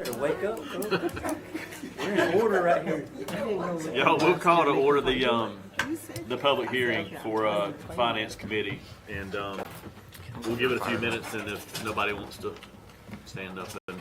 Better wake up, bro. We're in order right here. Y'all, we'll call to order the public hearing for Finance Committee, and we'll give it a few minutes, and if nobody wants to stand up and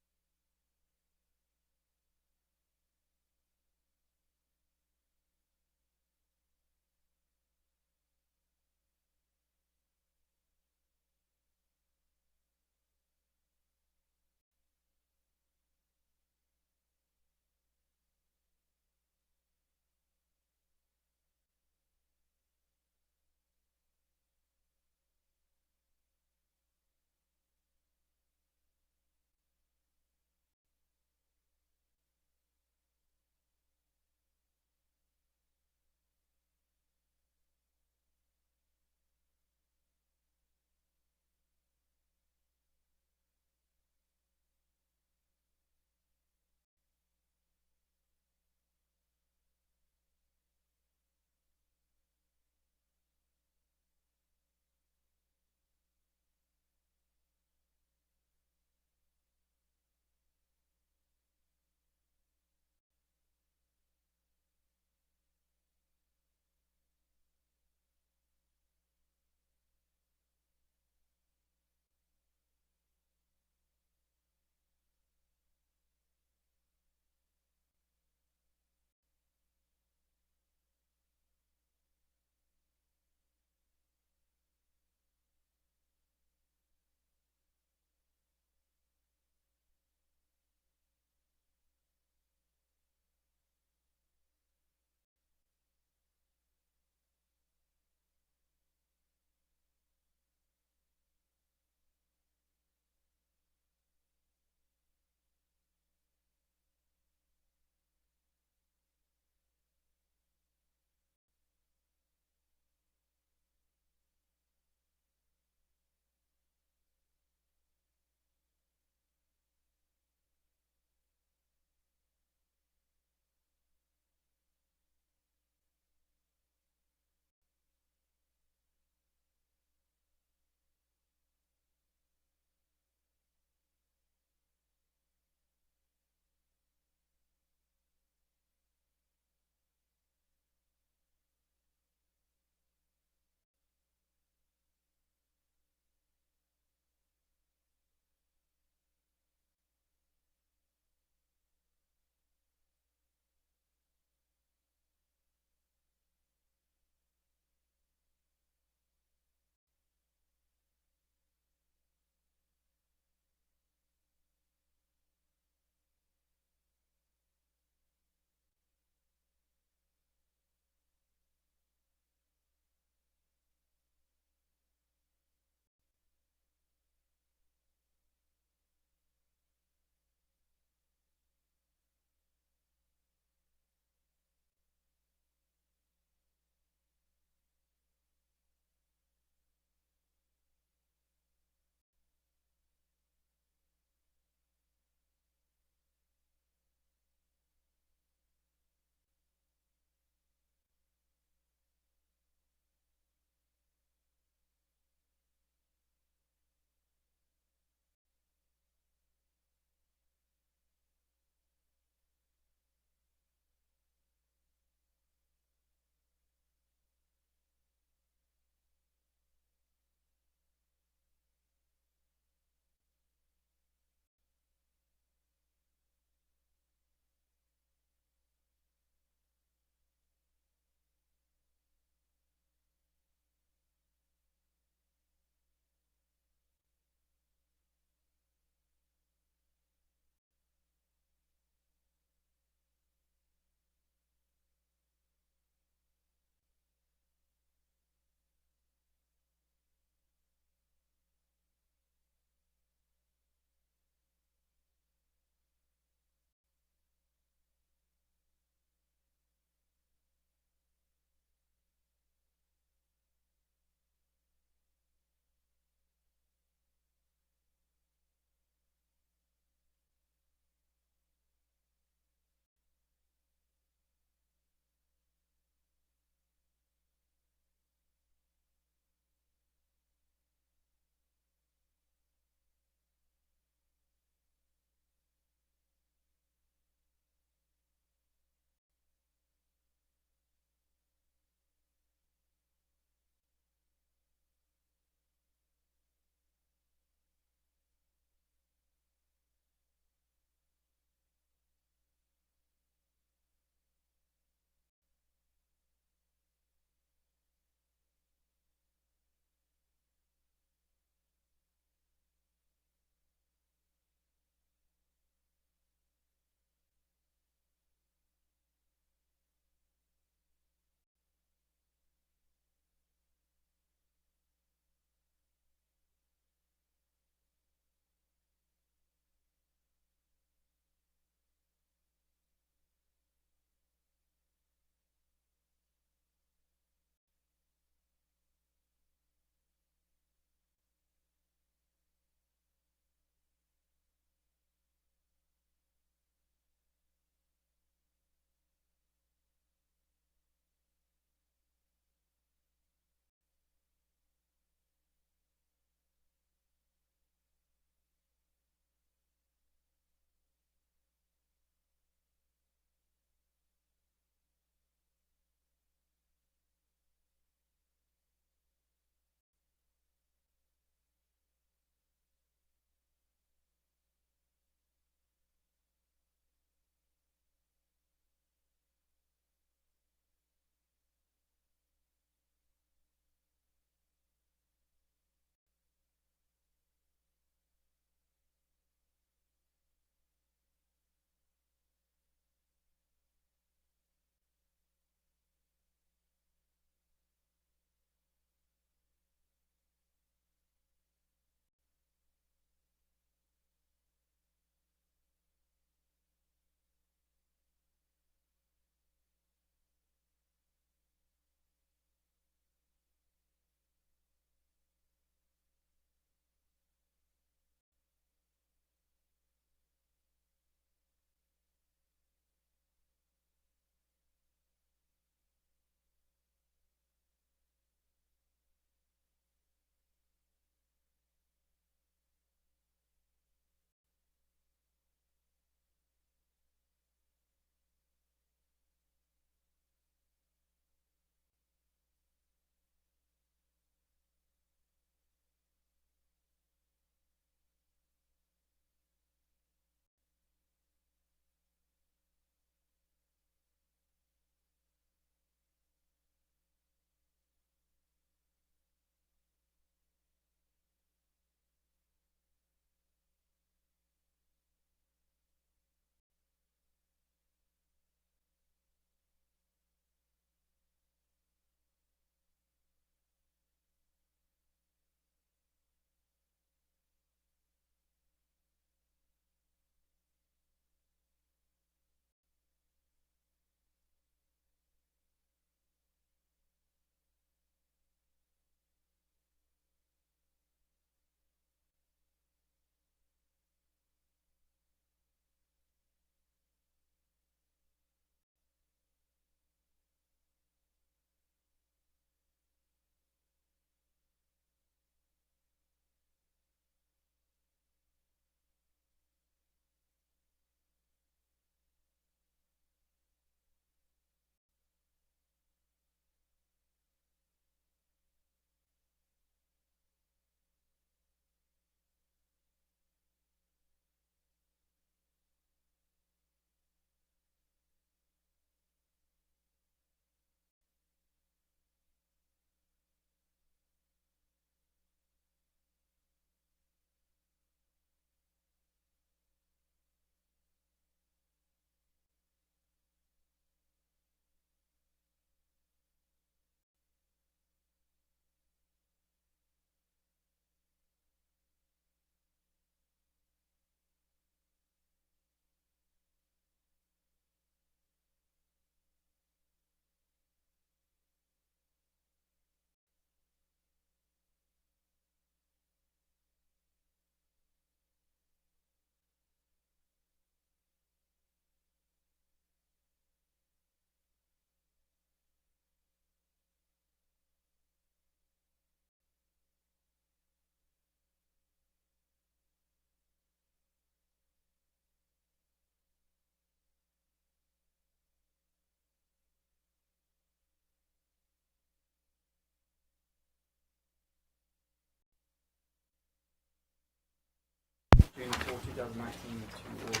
2019 to order.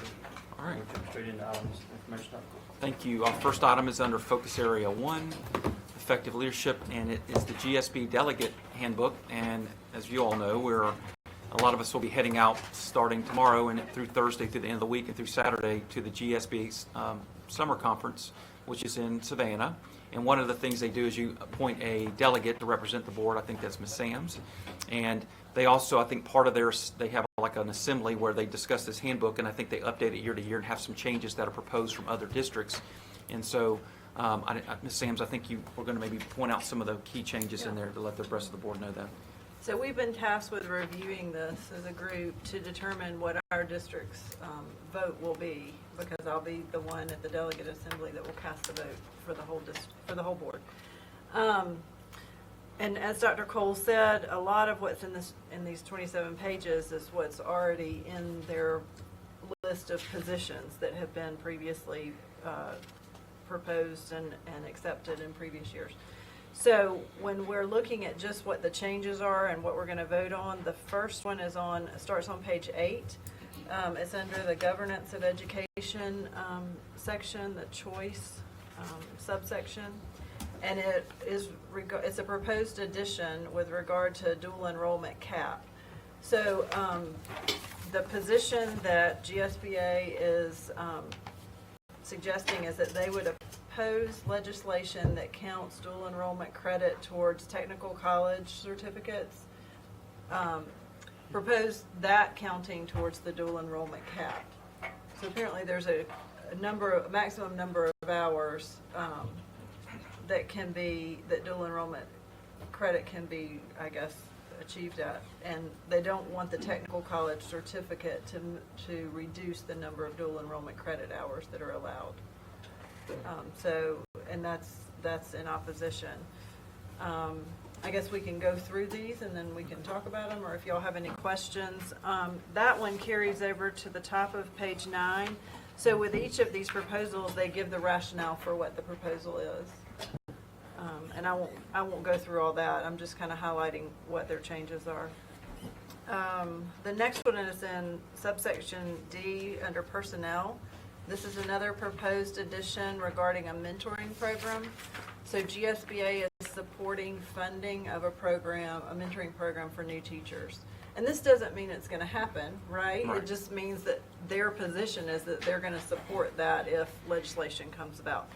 All right. We'll jump straight into items, information articles. Thank you. Our first item is under Focus Area 1, Effective Leadership, and it is the GSB Delegate Handbook. And as you all know, a lot of us will be heading out starting tomorrow and through Thursday, through the end of the week, and through Saturday to the GSB Summer Conference, which is in Savannah. And one of the things they do is you appoint a delegate to represent the board. I think that's Ms. Sams. And they also, I think part of they have like an assembly where they discuss this handbook, and I think they update it year to year and have some changes that are proposed from other districts. And so, Ms. Sams, I think you were going to maybe point out some of the key changes in there to let the rest of the board know that. So we've been tasked with reviewing this as a group to determine what our district's vote will be, because I'll be the one at the delegate assembly that will cast the vote for the whole board. And as Dr. Cole said, a lot of what's in these 27 pages is what's already in their list of positions that have been previously proposed and accepted in previous years. So when we're looking at just what the changes are and what we're going to vote on, the first one starts on page 8. It's under the Governance of Education section, the choice subsection, and it's a proposed addition with regard to dual enrollment cap. So the position that GSBA is suggesting is that they would oppose legislation that counts dual enrollment credit towards technical college certificates, propose that counting towards the dual enrollment cap. So apparently there's a maximum number of hours that dual enrollment credit can be, I guess, achieved at, and they don't want the technical college certificate to reduce the number of dual enrollment credit hours that are allowed. And that's in opposition. I guess we can go through these and then we can talk about them, or if y'all have any questions. That one carries over to the top of page 9. So with each of these proposals, they give the rationale for what the proposal is. And I won't go through all that. I'm just kind of highlighting what their changes are. The next one is in subsection D under personnel. This is another proposed addition regarding a mentoring program. So GSBA is supporting funding of a mentoring program for new teachers. And this doesn't mean it's going to happen, right? It just means that their position is that they're going to support that if legislation comes about.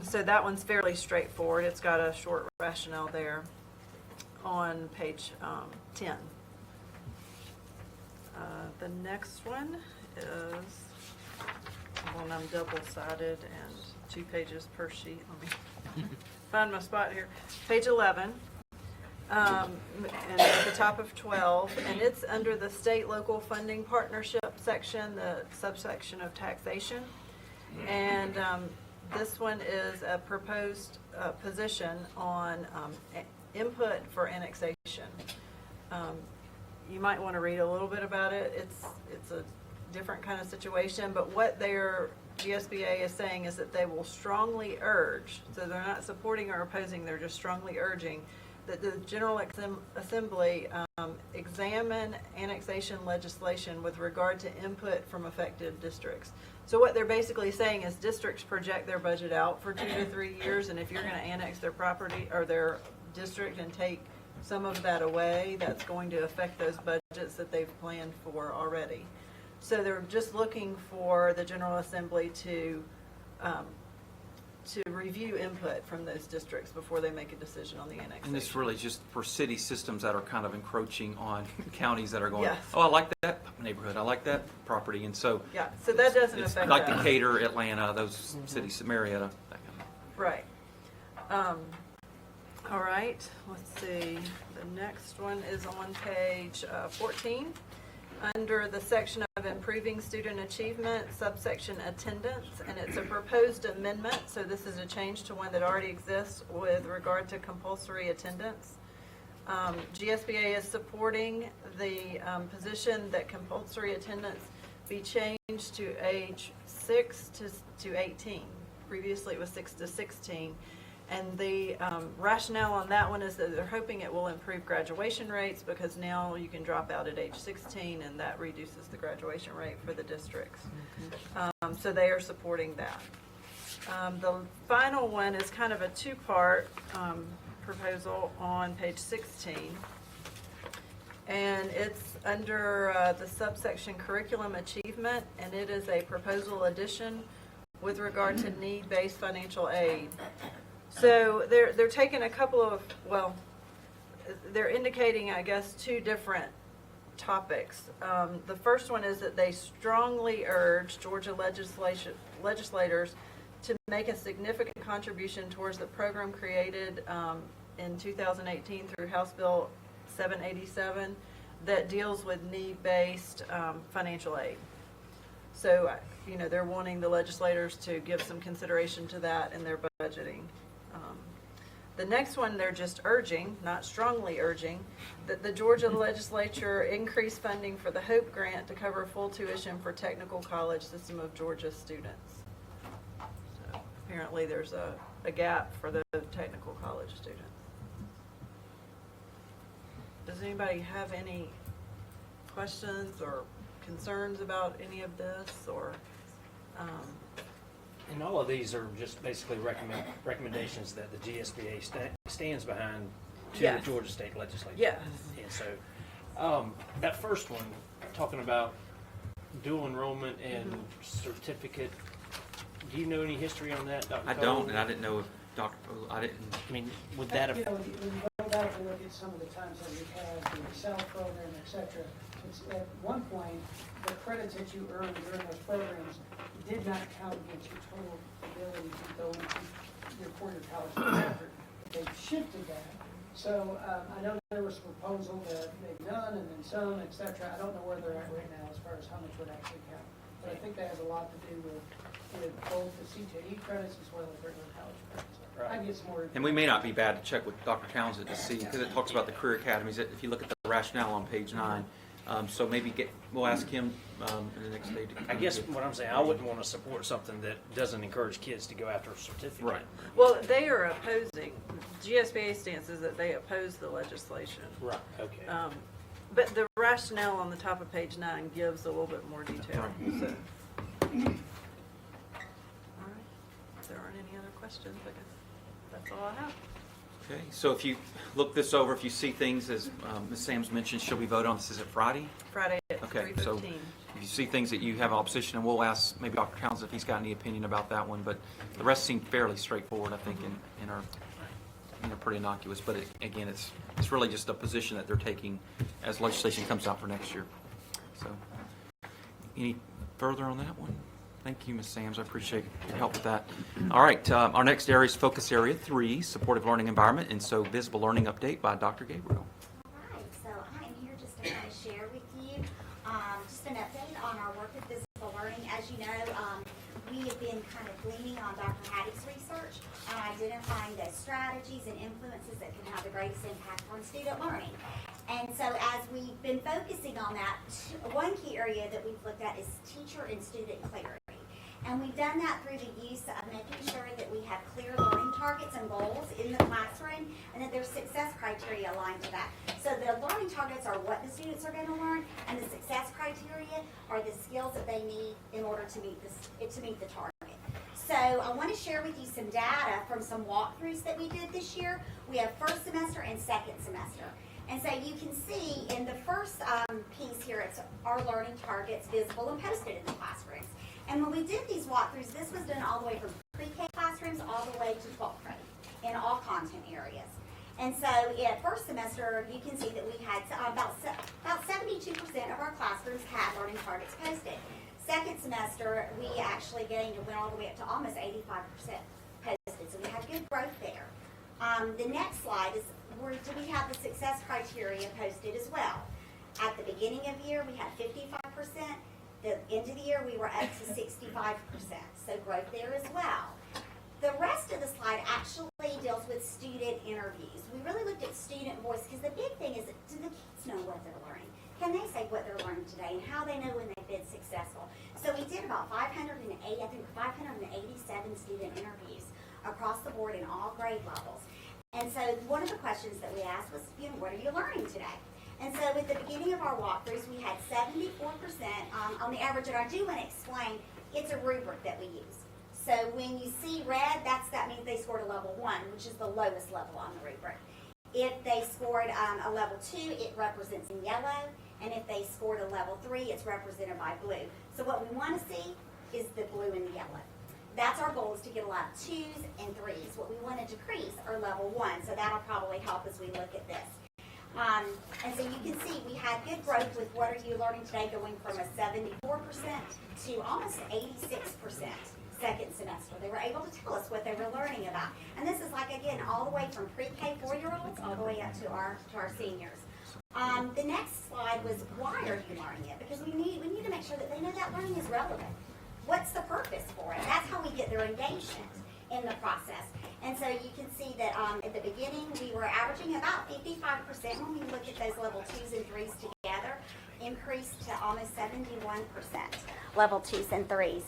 So that one's fairly straightforward. It's got a short rationale there on page 10. The next one is when I'm double-sided and 2 pages per sheet. Let me find my spot here. Page 11. And at the top of 12, and it's under the state local funding partnership section, the subsection of taxation. And this one is a proposed position on input for annexation. You might want to read a little bit about it. It's a different kind of situation, but what their GSBA is saying is that they will strongly urge, so they're not supporting or opposing, they're just strongly urging that the General Assembly examine annexation legislation with regard to input from affected districts. So what they're basically saying is districts project their budget out for 2 to 3 years, and if you're going to annex their property or their district and take some of that away, that's going to affect those budgets that they've planned for already. So they're just looking for the General Assembly to review input from those districts before they make a decision on the annexation. And this really just for city systems that are kind of encroaching on counties that are going, yes. Oh, I like that neighborhood, I like that property, and so yeah, so that doesn't it's affect like that. Decatur, Atlanta, those cities, Marietta, that kind of. Right. All right, let's see. The next one is on page 14. Under the section of improving student achievement, subsection attendance, and it's a proposed amendment, so this is a change to one that already exists with regard to compulsory attendance. GSBA is supporting the position that compulsory attendance be changed to age 6 to 18. Previously it was 6 to 16. And the rationale on that one is that they're hoping it will improve graduation rates because now you can drop out at age 16 and that reduces the graduation rate for the districts. So they are supporting that. The final one is kind of a two-part proposal on page 16. And it's under the subsection curriculum achievement, and it is a proposal addition with regard to need-based financial aid. So they're taking a couple of, well, they're indicating, I guess, two different topics. The first one is that they strongly urge Georgia legislators to make a significant contribution towards the program created in 2018 through House Bill 787 that deals with need-based financial aid. So, you know, they're wanting the legislators to give some consideration to that in their budgeting. The next one, they're just urging, not strongly urging, that the Georgia legislature increase funding for the HOPE grant to cover full tuition for technical college system of Georgia students. So apparently there's a gap for the technical college students. Does anybody have any questions or concerns about any of this, or? And all of these are just basically recommendations that the GSBA stands behind to Yes. the Georgia State Legislature. Yes. And so, that first one, talking about dual enrollment and certificate, do you know any history on that, Dr. I Cole? don't, and I didn't know if Dr. I didn't. I mean, would that have, You know, when you go back and look at some of the times that we've had the Excel program, et cetera, it's at one point, the credits that you earned during those programs did not count against your total ability to go into your four-year college after. They shifted that. So I know there was a proposal that they've done and then some, et cetera. I don't know where they're at right now as far as how much would actually count. But I think that has a lot to do with both the CTE credits as well as regular college credits. Right. I get some more. And we may not be bad to check with Dr. Townsend to see, because it talks about the career academies. If you look at the rationale on page 9, so maybe we'll ask him in the next day. I guess what I'm saying, I wouldn't want to support something that doesn't encourage kids to go after a certificate. Right. Well, they are opposing, GSBA stance is that they oppose the legislation. Right, okay. But the rationale on the top of page 9 gives a little bit more detail. So. All right. If there aren't any other questions, I guess that's all I have. Okay, so if you look this over, if you see things, as Ms. Sams mentioned, she'll be voted on. This is it Friday? Friday at Okay, 3:15. so if you see things that you have opposition, and we'll ask maybe Dr. Townsend if he's got any opinion about that one, but the rest seem fairly straightforward, I think, and are pretty innocuous. But again, it's really just a position that they're taking as legislation comes out for next year. So, any further on that one? Thank you, Ms. Sams. I appreciate your help with that. All right, our next area is Focus Area 3, Supportive Learning Environment, and so Visible Learning Update by Dr. Gabriel. All right, so I am here just to kind of share with you just an update on our work with visible learning. As you know, we have been kind of gleaning on Dr. Haddock's research on identifying those strategies and influences that can have the greatest impact on student learning. And so as we've been focusing on that, one key area that we've looked at is teacher and student clarity. And we've done that through the use of making sure that we have clear learning targets and goals in the classroom, and that there's success criteria aligned to that. So the learning targets are what the students are going to learn, and the success criteria are the skills that they need in order to meet the target. So I want to share with you some data from some walkthroughs that we did this year. We have first semester and second semester. And so you can see in the first piece here, it's our learning targets visible and posted in the classrooms. And when we did these walkthroughs, this was done all the way from pre-K classrooms all the way to 12th grade in all content areas. And so in first semester, you can see that we had about 72% of our classrooms had learning targets posted. Second semester, we actually went all the way up to almost 85% posted. So we had good growth there. The next slide is do we have the success criteria posted as well? At the beginning of the year, we had 55%. The end of the year, we were up to 65%. So growth there as well. The rest of the slide actually deals with student interviews. We really looked at student voice because the big thing is, do the kids know what they're learning? Can they say what they're learning today and how they know when they've been successful? So we did about 587 student interviews across the board in all grade levels. And so one of the questions that we asked was, what are you learning today? And so at the beginning of our walkthroughs, we had 74% on the average, and I do want to explain, it's a rubric that we use. So when you see red, that means they scored a level 1, which is the lowest level on the rubric. If they scored a level 2, it represents in yellow, and if they scored a level 3, it's represented by blue. So what we want to see is the blue and the yellow. That's our goal, is to get a lot of 2s and 3s. What we want to decrease are level 1, so that'll probably help as we look at this. And so you can see we had good growth with What Are You Learning Today, going from a 74% to almost 86% second semester. They were able to tell us what they were learning about. And this is like, again, all the way from pre-K 4-year-olds all the way up to our seniors. The next slide was, why are you learning it? Because we need to make sure that they know that learning is relevant. What's the purpose for it? That's how we get their engagement in the process. And so you can see that at the beginning, we were averaging about 55% when we look at those level 2s and 3s together, increased to almost 71% level 2s and 3s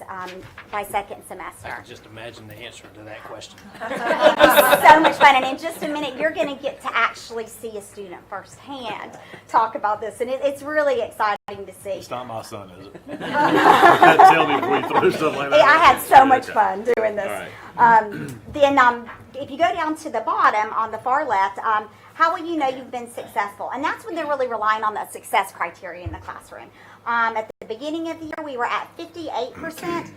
by second semester. I can just imagine the answer to that question. It's so much fun. And in just a minute, you're going to get to actually see a student firsthand talk about this. And it's really exciting to see. It's not my son, is it? Tell me before you throw something like that. I had so much fun doing this. All right. Then if you go down to the bottom on the far left, how will you know you've been successful? And that's when they're really relying on the success criteria in the classroom. At the beginning of the year, we were at 58%.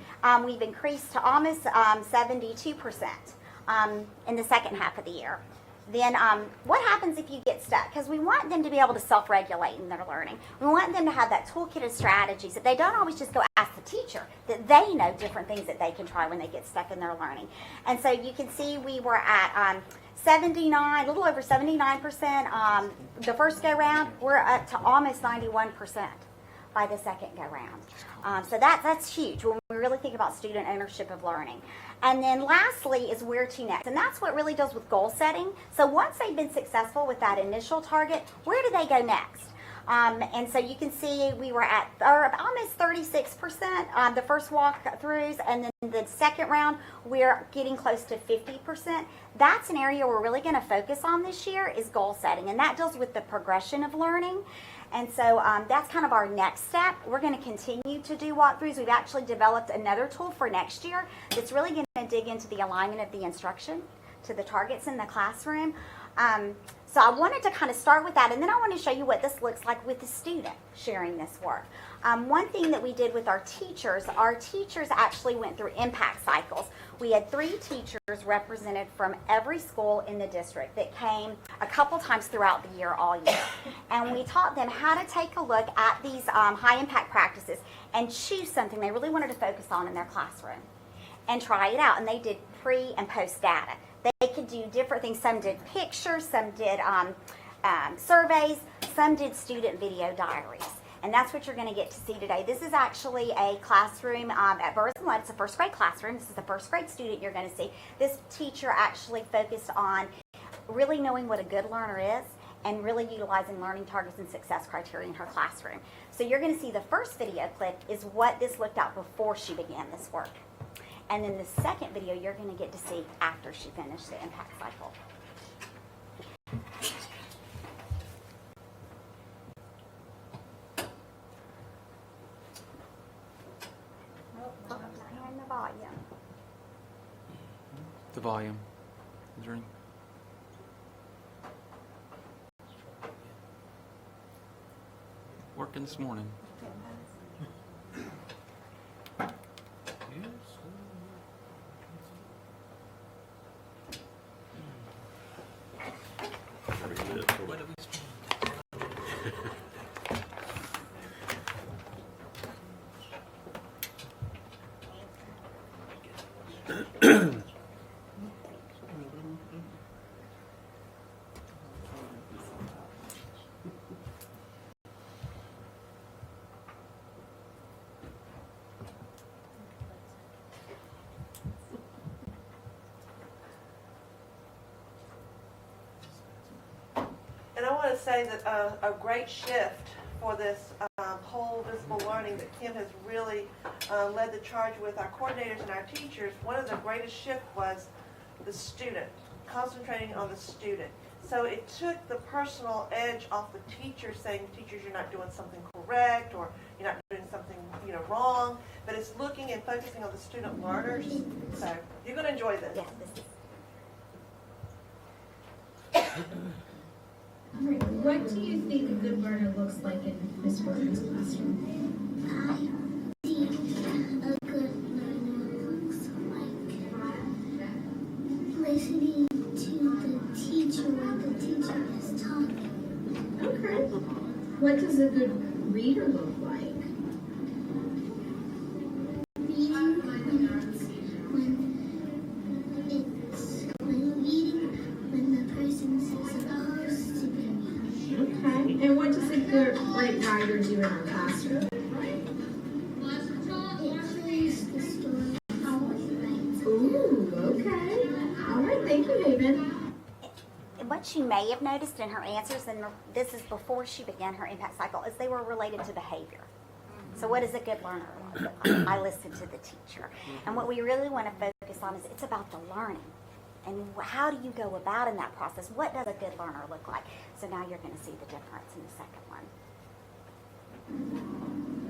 We've increased to almost 72% in the second half of the year. Then what happens if you get stuck? Because we want them to be able to self-regulate in their learning. We want them to have that toolkit of strategies, that they don't always just go ask the teacher, that they know different things that they can try when they get stuck in their learning. And so you can see we were at 79, a little over 79% the first go round. We're up to almost 91% by the second go round. So that's huge when we really think about student ownership of learning. And then lastly is where to next. And that's what really deals with goal setting. So once they've been successful with that initial target, where do they go next? And so you can see we were at almost 36% the first walkthroughs, and then the second round we're getting close to 50%. That's an area we're really going to focus on this year, is goal setting, and that deals with the progression of learning. And so that's kind of our next step. We're going to continue to do walkthroughs. We've actually developed another tool for next year that's really going to dig into the alignment of the instruction to the targets in the classroom. So I wanted to kind of start with that, and then I want to show you what this looks like with the student sharing this work. One thing that we did with our teachers actually went through impact cycles. We had 3 teachers represented from every school in the district that came a couple times throughout the year, all year. And we taught them how to take a look at these high impact practices and choose something they really wanted to focus on in their classroom and try it out. And they did pre and post data. They could do different things. Some did pictures, some did surveys, some did student video diaries. And that's what you're going to get to see today. This is actually a classroom at Brunswick. It's a first grade classroom. This is the first grade student you're going to see. This teacher actually focused on really knowing what a good learner is and really utilizing learning targets and success criteria in her classroom. So you're going to see the first video clip is what this looked at before she began this work. And then the second video you're going to get to see after she finished the impact cycle. Oh, not hearing the volume. The volume. Is there any? Working this morning. And I want to say that a great shift for this whole visible learning that Kim has really led the charge with our coordinators and our teachers. One of the greatest shifts was the student, concentrating on the student. So it took the personal edge off the teacher, saying, teachers, you're not doing something correct, or you're not doing something, wrong. But it's looking and focusing on the student learners. So you're going to enjoy this. Yes, All right. What do you think a good learner looks like in Miss Gordon's classroom? I think a good learner looks like listening to the teacher while the teacher is talking. Okay. What does a good reader look like? Reading when the person is supposed to be reading. Okay. And what does a great writer do in our classroom? It plays the story how it writes. Ooh, okay. All right. Thank you, Haven. what she may have noticed in her answers, and this is before she began her impact cycle, is they were related to behavior. So what is a good learner like? I listen to the teacher. And what we really want to focus on is it's about the learning. And how do you go about in that process? What does a good learner look like? So now you're going to see the difference in the second one.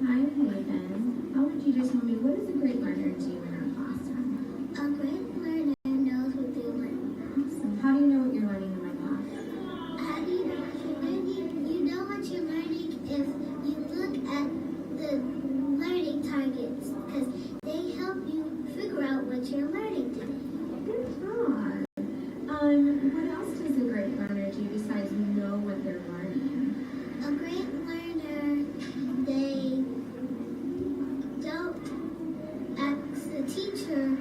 Hi, Haven. How would you just tell me, what does a great learner do in our classroom? A great learner knows what they're learning. Awesome. How do you know what you're learning in my class? How do you know what you're learning? You know what you're learning if you look at the learning targets, because they help you figure out what you're learning today. Good job. What else does a great learner do besides know what they're learning? A great learner, they don't ask the teacher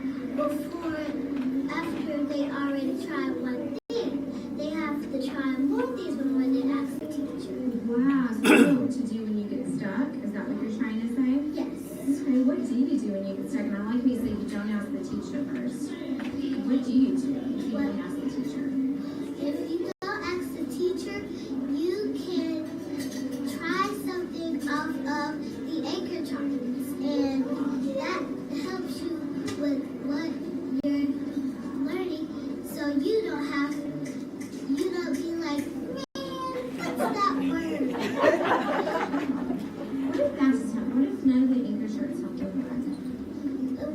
after they already tried one thing. They have to try more things before they ask the teacher. Wow, so you know what to do when you get stuck? Is that what you're trying to say? Yes. Okay, what do you do when you get stuck? And I like when you say you don't ask the teacher first. What do you do if you don't ask the teacher? If you don't ask the teacher, you can try something off of the anchor charts, and that helps you with what you're learning, so you don't be like, man, what's that word? What if that's not? What if none of the anchor charts help you with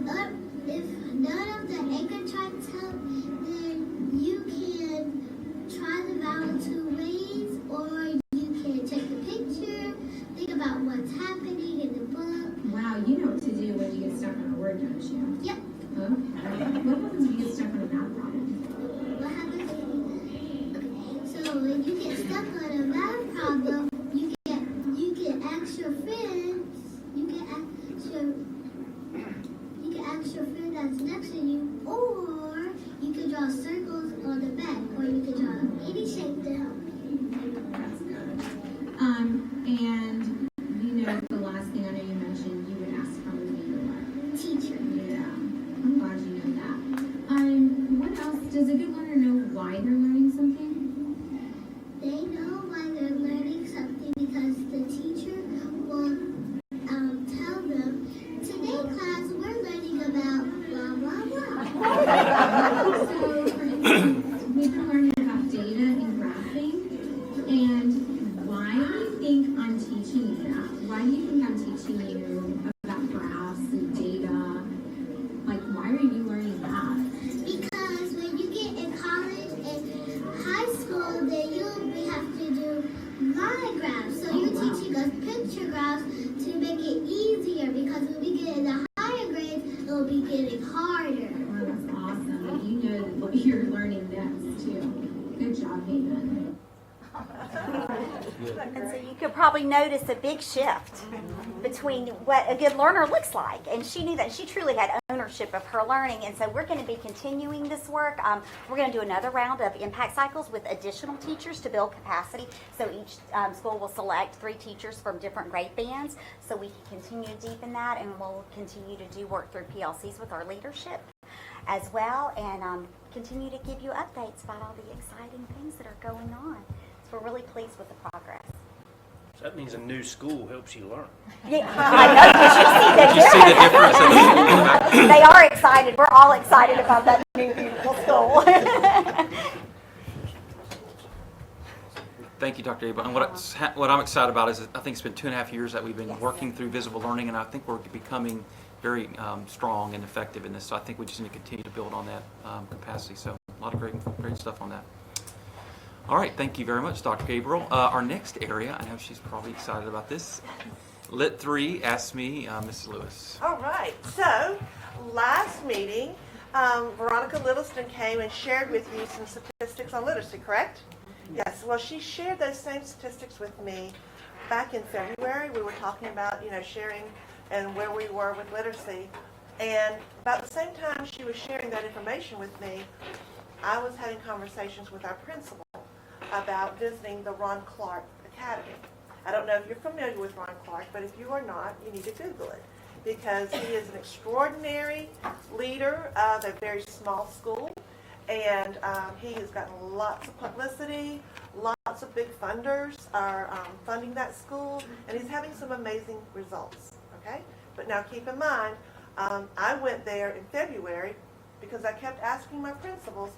that? If none of the anchor charts help, then you can try the vowel 2 ways, or you can take a picture, think about what's happening in the book. Wow, you know what to do when you get stuck on a word, don't you? Yep. Okay. What happens if you get stuck on a math problem? What happens so when you get stuck on a math problem, you can ask your friends, you can ask your friend that's next to you, or you can draw circles on the back, or you can draw any shape to help you. That's good. And you know the last thing I know you mentioned, you would ask probably your what? Teacher. Yeah. I'm glad you know that. What else? Does a good learner know why they're learning something? They know why they're learning something because the teacher will tell them, today class we're learning about blah blah blah. So, for instance, we've been learning about data and graphing. And why do you think I'm teaching you that? Why do you think I'm teaching you about graphs and data? Like, why are you learning that? Because when you get in college and high school, then you have to do line graphs. So you're teaching us picture graphs to make it easier, because when we get in the higher grades, it'll be getting harder. Oh, that's awesome. And you know what you're learning next, too. Good job, Haven. And so you could probably notice a big shift between what a good learner looks like. And she knew that. She truly had ownership of her learning. And so we're going to be continuing this work. We're going to do another round of impact cycles with additional teachers to build capacity. So each school will select 3 teachers from different grade bands so we can continue to deepen that. And we'll continue to do work through PLCs with our leadership as well, and continue to give you updates about all the exciting things that are going on. So we're really pleased with the progress. So that means a new school helps you learn. Yeah, I know. Did you see the difference? They are excited. We're all excited about that new beautiful school. school. Thank you, Dr. Abel. And what I'm excited about is I think it's been 2.5 years that we've been working through visible learning, and I think we're becoming very strong and effective in this. So I think we just need to continue to build on that capacity. So a lot of great stuff on that. All right, thank you very much, Dr. Gabriel. Our next area, I know she's probably excited about this. Lit 3 asked me, Ms. Lewis. All right, so last meeting, Veronica Littleton came and shared with you some statistics on literacy, correct? Yes, well, she shared those same statistics with me back in February. We were talking about, sharing and where we were with literacy. And about the same time she was sharing that information with me, I was having conversations with our principal about visiting the Ron Clark Academy. I don't know if you're familiar with Ron Clark, but if you are not, you need to Google it, because he is an extraordinary leader of a very small school. And he has gotten lots of publicity. Lots of big funders are funding that school, and he's having some amazing results. Okay, but now keep in mind, I went there in February because I kept asking my principals,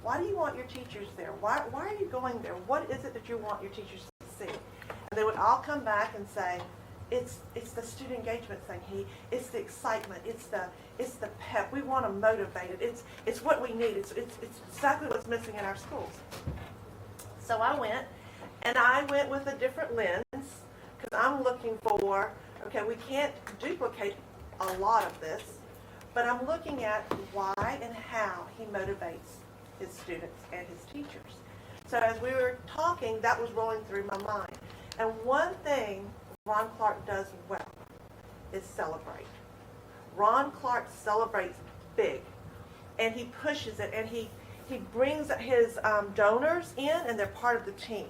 "Why do you want your teachers there? Why are you going there? What is it that you want your teachers to see?" And they would all come back and say, It's the student engagement thing. It's the excitement. It's the pep. We want to motivate it. It's what we need. It's exactly what's missing in our schools. So I went with a different lens, because I'm looking for, okay, we can't duplicate a lot of this, but I'm looking at why and how he motivates his students and his teachers. So as we were talking, that was rolling through my mind. And one thing Ron Clark does well is celebrate. Ron Clark celebrates big, and he pushes it, and he brings his donors in, and they're part of the team.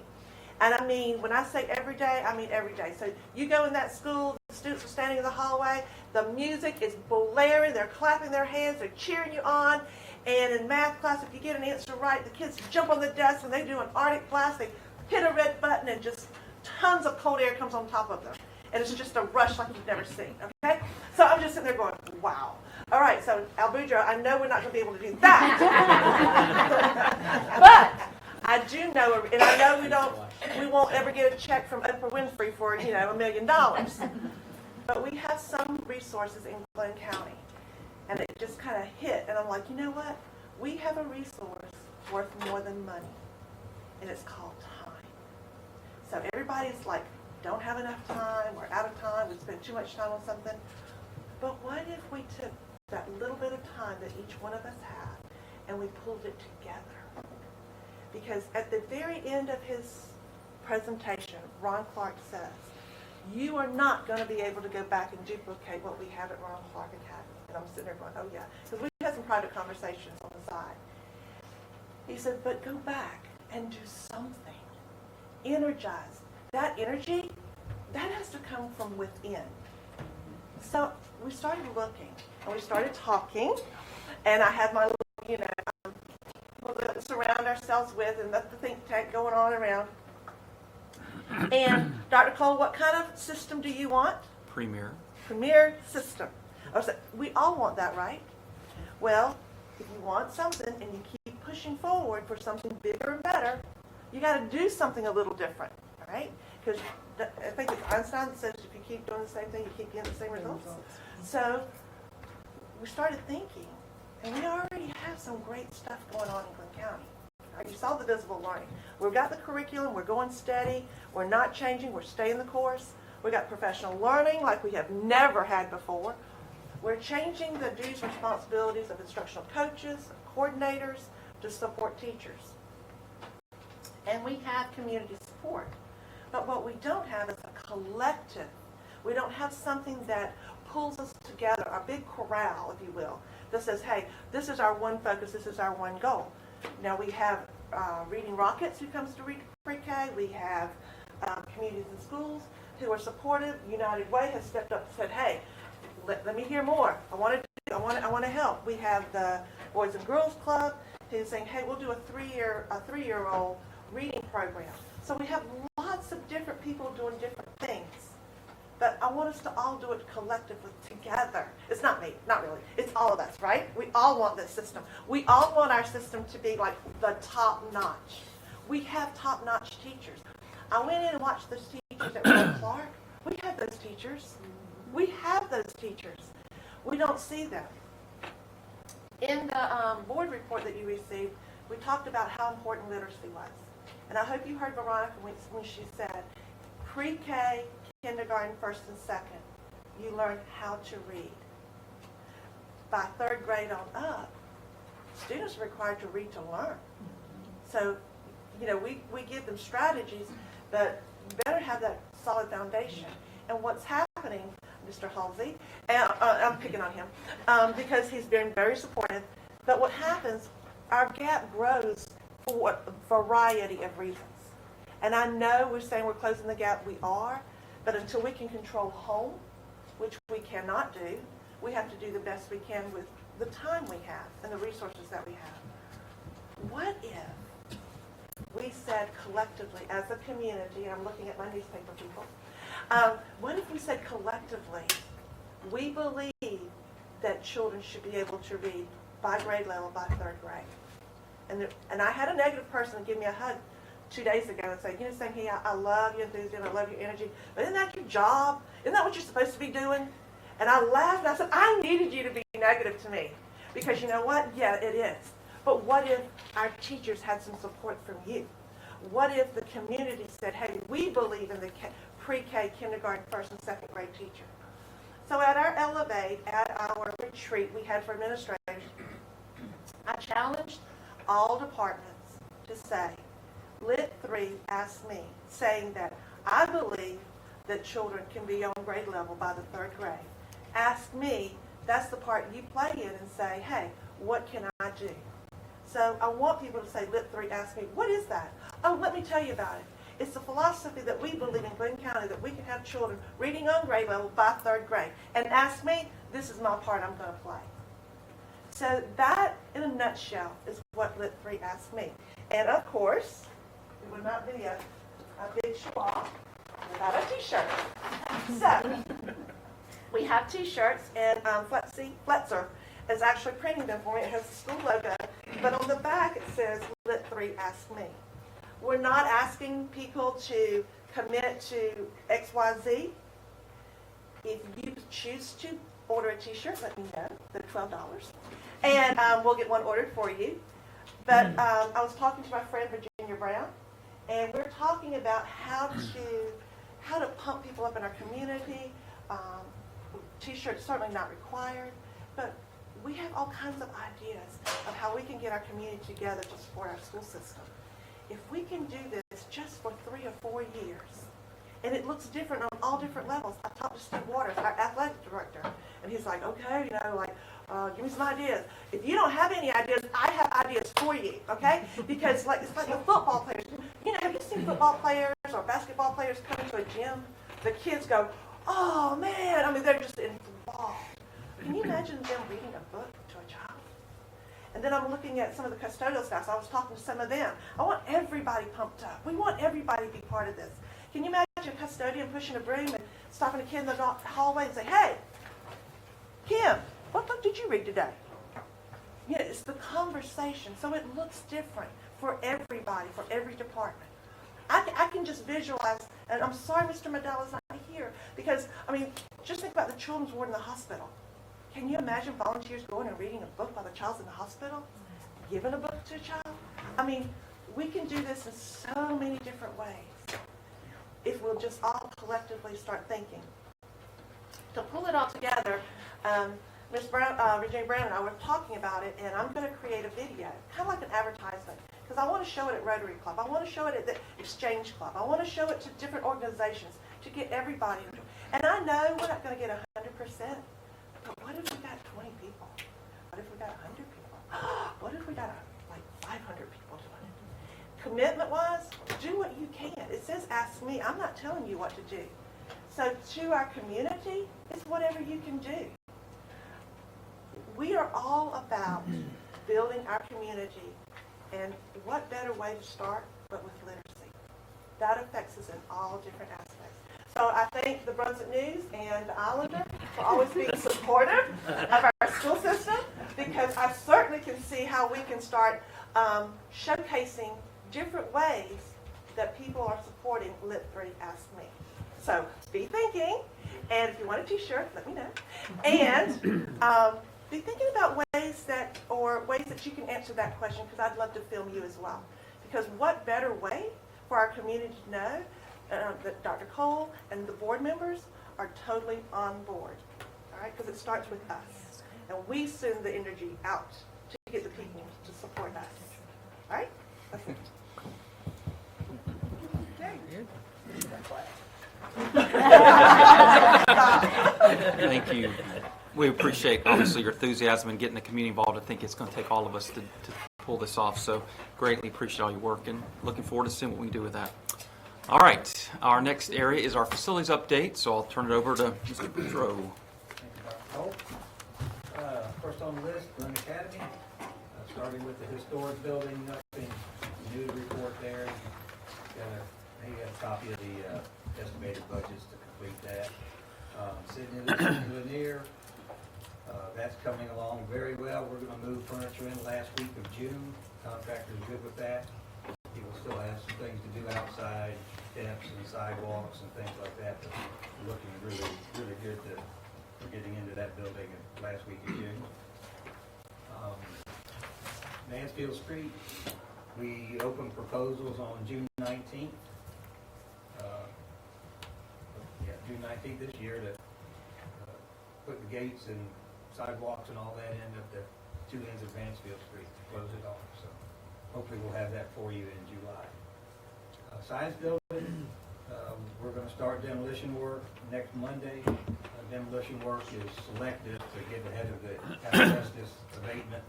And I mean, when I say every day, I mean every day. So you go in that school, the students are standing in the hallway, the music is blaring, they're clapping their hands, they're cheering you on. And in math class, if you get an answer right, the kids jump on the desk and they do an Arctic blast, they hit a red button, and just tons of cold air comes on top of them. And it's just a rush like you've never seen, okay? So I'm just sitting there going, wow. All right, so Albudra, I know we're not going to be able to do that. But I do know, and I know we won't ever get a check from Oprah Winfrey for, $1 million. But we have some resources in Glynn County. And it just kind of hit, and I'm like, you know what? We have a resource worth more than money, and it's called time. So everybody's like, don't have enough time, we're out of time, we spend too much time on something. But what if we took that little bit of time that each one of us have, and we pulled it together? Because at the very end of his presentation, Ron Clark says, you are not going to be able to go back and duplicate what we have at Ron Clark Academy. And I'm sitting there going, oh yeah, because we've had some private conversations on the side. He said, but go back and do something. Energize. That energy, that has to come from within. So we started looking, and we started talking, and I had my little, people to surround ourselves with, and that's the think tank going on around. And Dr. Cole, what kind of system do you want? Premier System. We all want that, right? Well, if you want something and you keep pushing forward for something bigger and better, you got to do something a little different, all right? Because I think it's Einstein that says if you keep doing the same thing, you keep getting the same results. So we started thinking, and we already have some great stuff going on in Glynn County. Right? You saw the visible learning. We've got the curriculum. We're going steady. We're not changing. We're staying the course. We've got professional learning like we have never had before. We're changing the duties and responsibilities of instructional coaches, coordinators, to support teachers. And we have community support. But what we don't have is a collective. We don't have something that pulls us together, a big corral, if you will, that says, hey, this is our one focus, this is our one goal. Now we have Reading Rockets who comes to pre-K. We have communities and schools who are supportive. United Way has stepped up and said, hey, let me hear more. I want to help. We have the Boys and Girls Club who's saying, hey, we'll do a three-year-old reading program. So we have lots of different people doing different things. but I want us to all do it collectively together. It's not me, not really. It's all of us, right? We all want this system. We all want our system to be like the top notch. We have top notch teachers. I went in and watched those teachers at Will Clark. We have those teachers. We have those teachers. We don't see them. In the board report that you received, we talked about how important literacy was. And I hope you heard Veronica when she said, pre-K, kindergarten, first and second, you learn how to read. By third grade on up, students are required to read to learn. So, you know, we give them strategies, but you better have that solid foundation. And what's happening, Mr. Halsey, and I'm picking on him, because he's been very supportive, but what happens, our gap grows for a variety of reasons. And I know we're saying we're closing the gap, we are, but until we can control home, which we cannot do, we have to do the best we can with the time we have and the resources that we have. What if we said collectively as a community, and I'm looking at my newspaper people, what if we said collectively, we believe that children should be able to read by grade level by third grade? And I had a negative person give me a hug 2 days ago and say, you know, saying, hey, I love your enthusiasm, I love your energy, but isn't that your job? Isn't that what you're supposed to be doing? And I laughed and I said, I needed you to be negative to me. Because you know what? Yeah, it is. But what if our teachers had some support from you? What if the community said, hey, we believe in the pre-K, kindergarten, first and second grade teacher? So at our Elevate, at our retreat we had for administrators, I challenged all departments to say, Lit 3 asked me, saying that I believe that children can be on grade level by the third grade. Ask me, that's the part you play in, and say, hey, what can I do? So I want people to say, Lit 3 asked me, what is that? Oh, let me tell you about it. It's the philosophy that we believe in Glynn County that we can have children reading on grade level by third grade. And ask me, this is my part I'm going to play. So that, in a nutshell, is what Lit 3 asked me. And of course, it would not be a big show-off without a t-shirt. So, we have t-shirts, and Fletzer is actually printing them for me. It has the school logo, but on the back it says, Lit 3 asked me. We're not asking people to commit to XYZ. If you choose to order a t-shirt, let me know. They're $12. And we'll get one ordered for you. But I was talking to my friend Virginia Brown, and we're talking about how to pump people up in our community. T-shirts certainly not required, but we have all kinds of ideas of how we can get our community together to support our school system. If we can do this just for 3 or 4 years, and it looks different on all different levels. I talked to Steve Waters, our athletic director, and he's like, okay, you know, like, give me some ideas. If you don't have any ideas, I have ideas for you, okay? Because like it's like the football players. You know, have you seen football players or basketball players come into a gym? The kids go, oh man, I mean, they're just enthralled. Can you imagine them reading a book to a child? And then I'm looking at some of the custodial staff. So I was talking to some of them. I want everybody pumped up. We want everybody to be part of this. Can you imagine a custodian pushing a broom and stopping a kid in the hallway and say, hey, Kim, what book did you read today? You know, it's the conversation. So it looks different for everybody, for every department. I can just visualize, and I'm sorry Mr. Medella's not here, because, I mean, just think about the children's ward in the hospital. Can you imagine volunteers going and reading a book while the child's in the hospital? Giving a book to a child? I mean, we can do this in so many different ways if we'll just all collectively start thinking. To pull it all together, Ms. Brown, Virginia Brown and I were talking about it, and I'm going to create a video, kind of like an advertisement, because I want to show it at Rotary Club. I want to show it at the Exchange Club. I want to show it to different organizations to get everybody. And I know we're not going to get 100%, but what if we got 20 people? What if we got 100 people? What if we got like 500 people doing it? Commitment-wise, do what you can. It says ask me. I'm not telling you what to do. So to our community, it's whatever you can do. We are all about building our community, and what better way to start but with literacy? That affects us in all different aspects. So So I thank the Brunswick News and Islander for always being supportive of our school system, because I certainly can see how we can start showcasing different ways that people are supporting Lit 3 Ask Me. So be thinking, and if you want a t-shirt, let me know. And be thinking about ways that you can answer that question, because I'd love to film you as well. Because what better way for our community to know that Dr. Cole and the board members are totally on board, all right? Because it starts with us, and we send the energy out to get the people to support us, all right? That's it. Thank you. We appreciate, obviously, your enthusiasm in getting the community involved. I think it's going to take all of us to pull this off, so greatly appreciate all your work and looking forward to seeing what we can do with that. All right, our next area is our facilities update, so I'll turn it over to Mr. Boudreau. Thank you, Dr. Cole. First on the list, Glynn Academy, starting with the historic building, nothing new to report there. You got a copy of the estimated budgets to complete that. Sydney Lanier, that's coming along very well. We're going to move furniture in last week of June. Contractor's good with that. He will still have some things to do outside, steps and sidewalks and things like that, but we're looking really, really good for getting into that building last week of June. Mansfield Street, we opened proposals on June 19th. June 19th this year to put the gates and sidewalks and all that in at the two ends of Mansfield Street to close it off. So hopefully we'll have that for you in July. Science building, we're going to start demolition work next Monday. Demolition work is selective to get ahead of the asbestos abatement.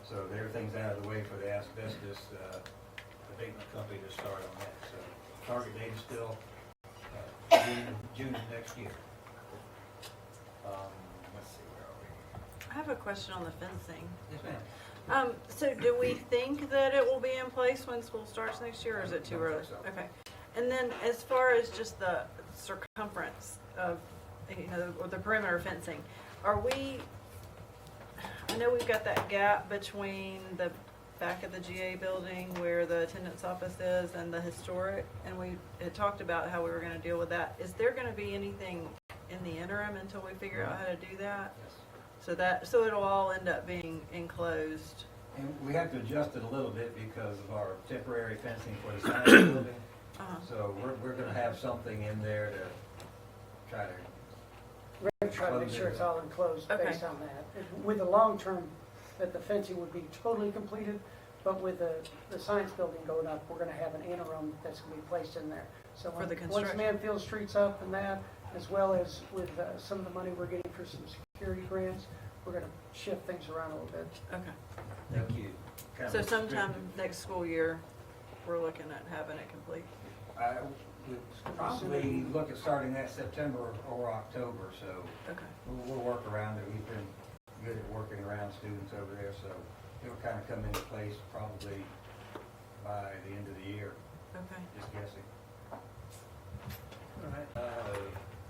So everything's out of the way for the asbestos abatement company to start on that. So target date is still June of next year. Let's see, where are we? I have a question on the fencing. Yes, ma'am. So do we think that it will be in place when school starts next year, or is it too early? So. Okay. And then as far as just the circumference of, or the perimeter fencing, I know we've got that gap between the back of the GA building where the attendance office is and the historic, and we had talked about how we were going to deal with that. Is there going to be anything in the interim until we figure out how to do that? Yes. So it'll all end up being enclosed. And we have to adjust it a little bit because of our temporary fencing for the science building. So we're going to have something in there to try to. We're going to try to make sure it's all enclosed based on that. With the long term, that the fencing would be totally completed, but with the science building going up, we're going to have an interim that's going to be placed in there. So For the once construction. Manfield Street's up and that, as well as with some of the money we're getting for some security grants, we're going to shift things around a little bit. Okay. Thank you. So sometime next school year, we're looking at having it complete. I would probably look at starting that September or October, so Okay. we'll work around it. We've been good at working around students over there, so it'll kind of come into place probably by the end of the year, Okay. just guessing. All right.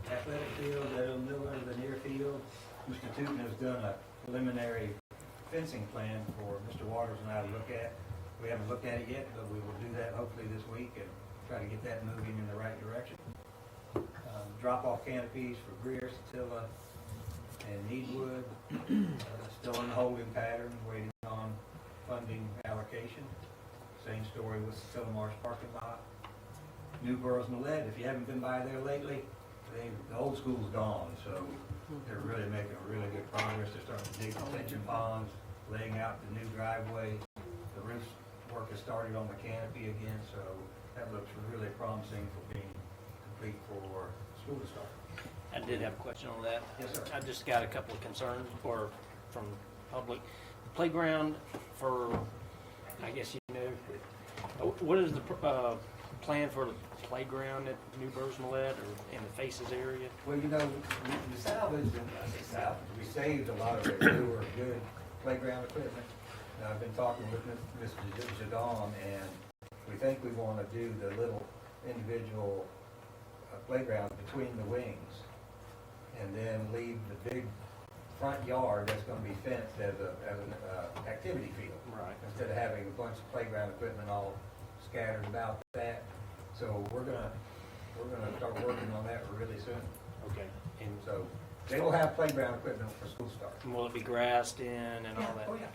Athletic field, that little middle of the near field, Mr. Tootin has done a preliminary fencing plan for Mr. Waters and I to look at. We haven't looked at it yet, but we will do that hopefully this week and try to get that moving in the right direction. Drop-off canopies for Greer, Satilla, and Needwood, still in the holding pattern, waiting on funding allocation. Same story with Satilla Marsh parking lot. New Burroughs Millette, if you haven't been by there lately, the old school's gone, so they're really making really good progress. They're starting to dig detention ponds, laying out the new driveway. The roof work has started on the canopy again, so that looks really promising for being complete for school to start. I did have a question on that. Yes, sir. I just got a couple of concerns from public. The playground for, I guess what is the plan for the playground at New Burroughs Millette or in the Faces area? Well, we salvaged, we saved a lot of their newer, good playground equipment. And I've been talking with Mr. Jadon, and we think we want to do the little individual playground between the wings, and then leave the big front yard that's gonna be fenced as an activity field. Right. Instead of having a bunch of playground equipment all scattered about that. So we're gonna start working on that really soon. Okay. And So they will have playground equipment for school start. will it be grassed in and all that? Oh, yeah.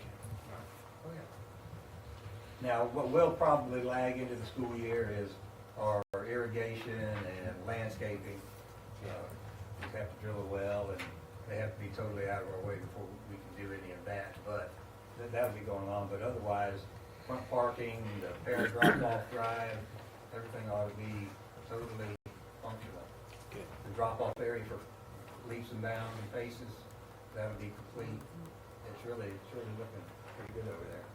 Oh, yeah. Now, what will probably lag into the school year is our irrigation and landscaping. We have to drill a well, and they have to be totally out of our way before we can do any of that. But that'll be going on. But otherwise, front parking, the parent drop-off drive, everything ought to be totally functional. Good. The drop-off area for leaps and bounds and faces, that'll be complete. It's really looking pretty good over there.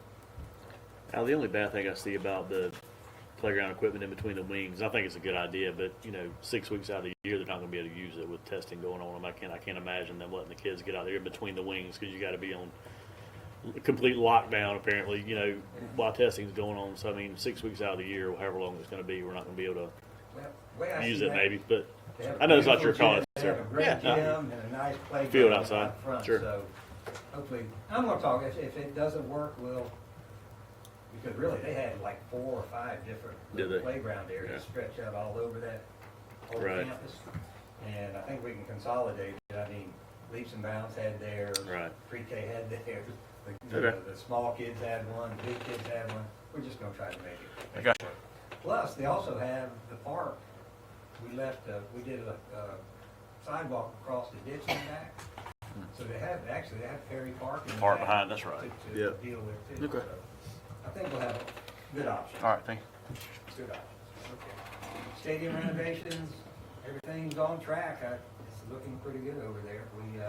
Now, the only bad thing I see about the playground equipment in between the wings, I think it's a good idea, but 6 weeks out of the year, they're not going to be able to use it with testing going on. I can't imagine them letting the kids get out there in between the wings, because you got to be on complete lockdown apparently, while testing's going on. So I mean, 6 weeks out of the year, however long it's going to be, we're not going to be able Well, the way I to use see it that, maybe. But they have I know it's not your beautiful call, gym, They sir. have a great Yeah, no. gym and a nice playground Field outside, out front. sure. So hopefully, I'm gonna talk, if it doesn't work, because really, they had like 4 or 5 different Did they? playground areas Yeah. stretched out all over that whole Right. campus. And I think we can consolidate it. I mean, Leaps and Bounds had theirs. Right. Pre-K had theirs. Okay. The small kids had one, the big kids had one. We're just gonna try to make it. Okay. work. Plus, they also have the park. We did a sidewalk across the ditch in the back. So they have Perry Park in the Park back behind, that's right. to Yep. deal with too. Okay. So I think we'll have good options. All right, thank you. Good options. Okay. Stadium renovations, everything's on track. It's looking pretty good over there. We've